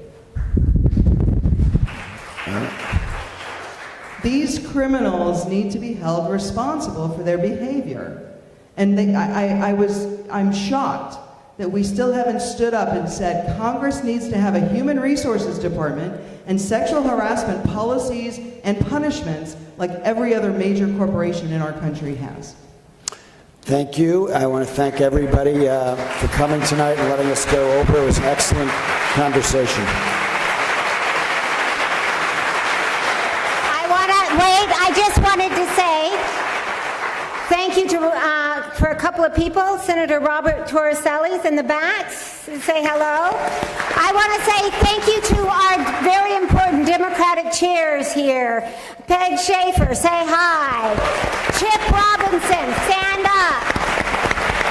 These criminals need to be held responsible for their behavior. And I'm shocked that we still haven't stood up and said Congress needs to have a human resources department and sexual harassment policies and punishments like every other major corporation in our country has. Thank you. I want to thank everybody for coming tonight and letting us go over. It was an excellent conversation. I just wanted to say thank you for a couple of people. Senator Robert Torricelli's in the back. Say hello. I want to say thank you to our very important Democratic chairs here. Peg Schaefer, say hi. Chip Robinson, stand up.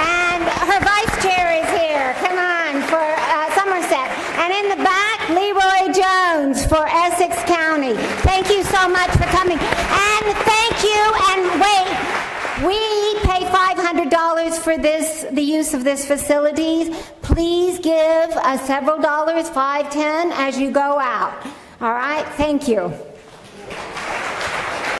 And her vice chair is here. Come on, for Somerset. And in the back, Leroy Jones for Essex County. Thank you so much for coming. And thank you, and wait, we pay $500 for the use of this facility. Please give several dollars, $5, $10, as you go out. All right, thank you.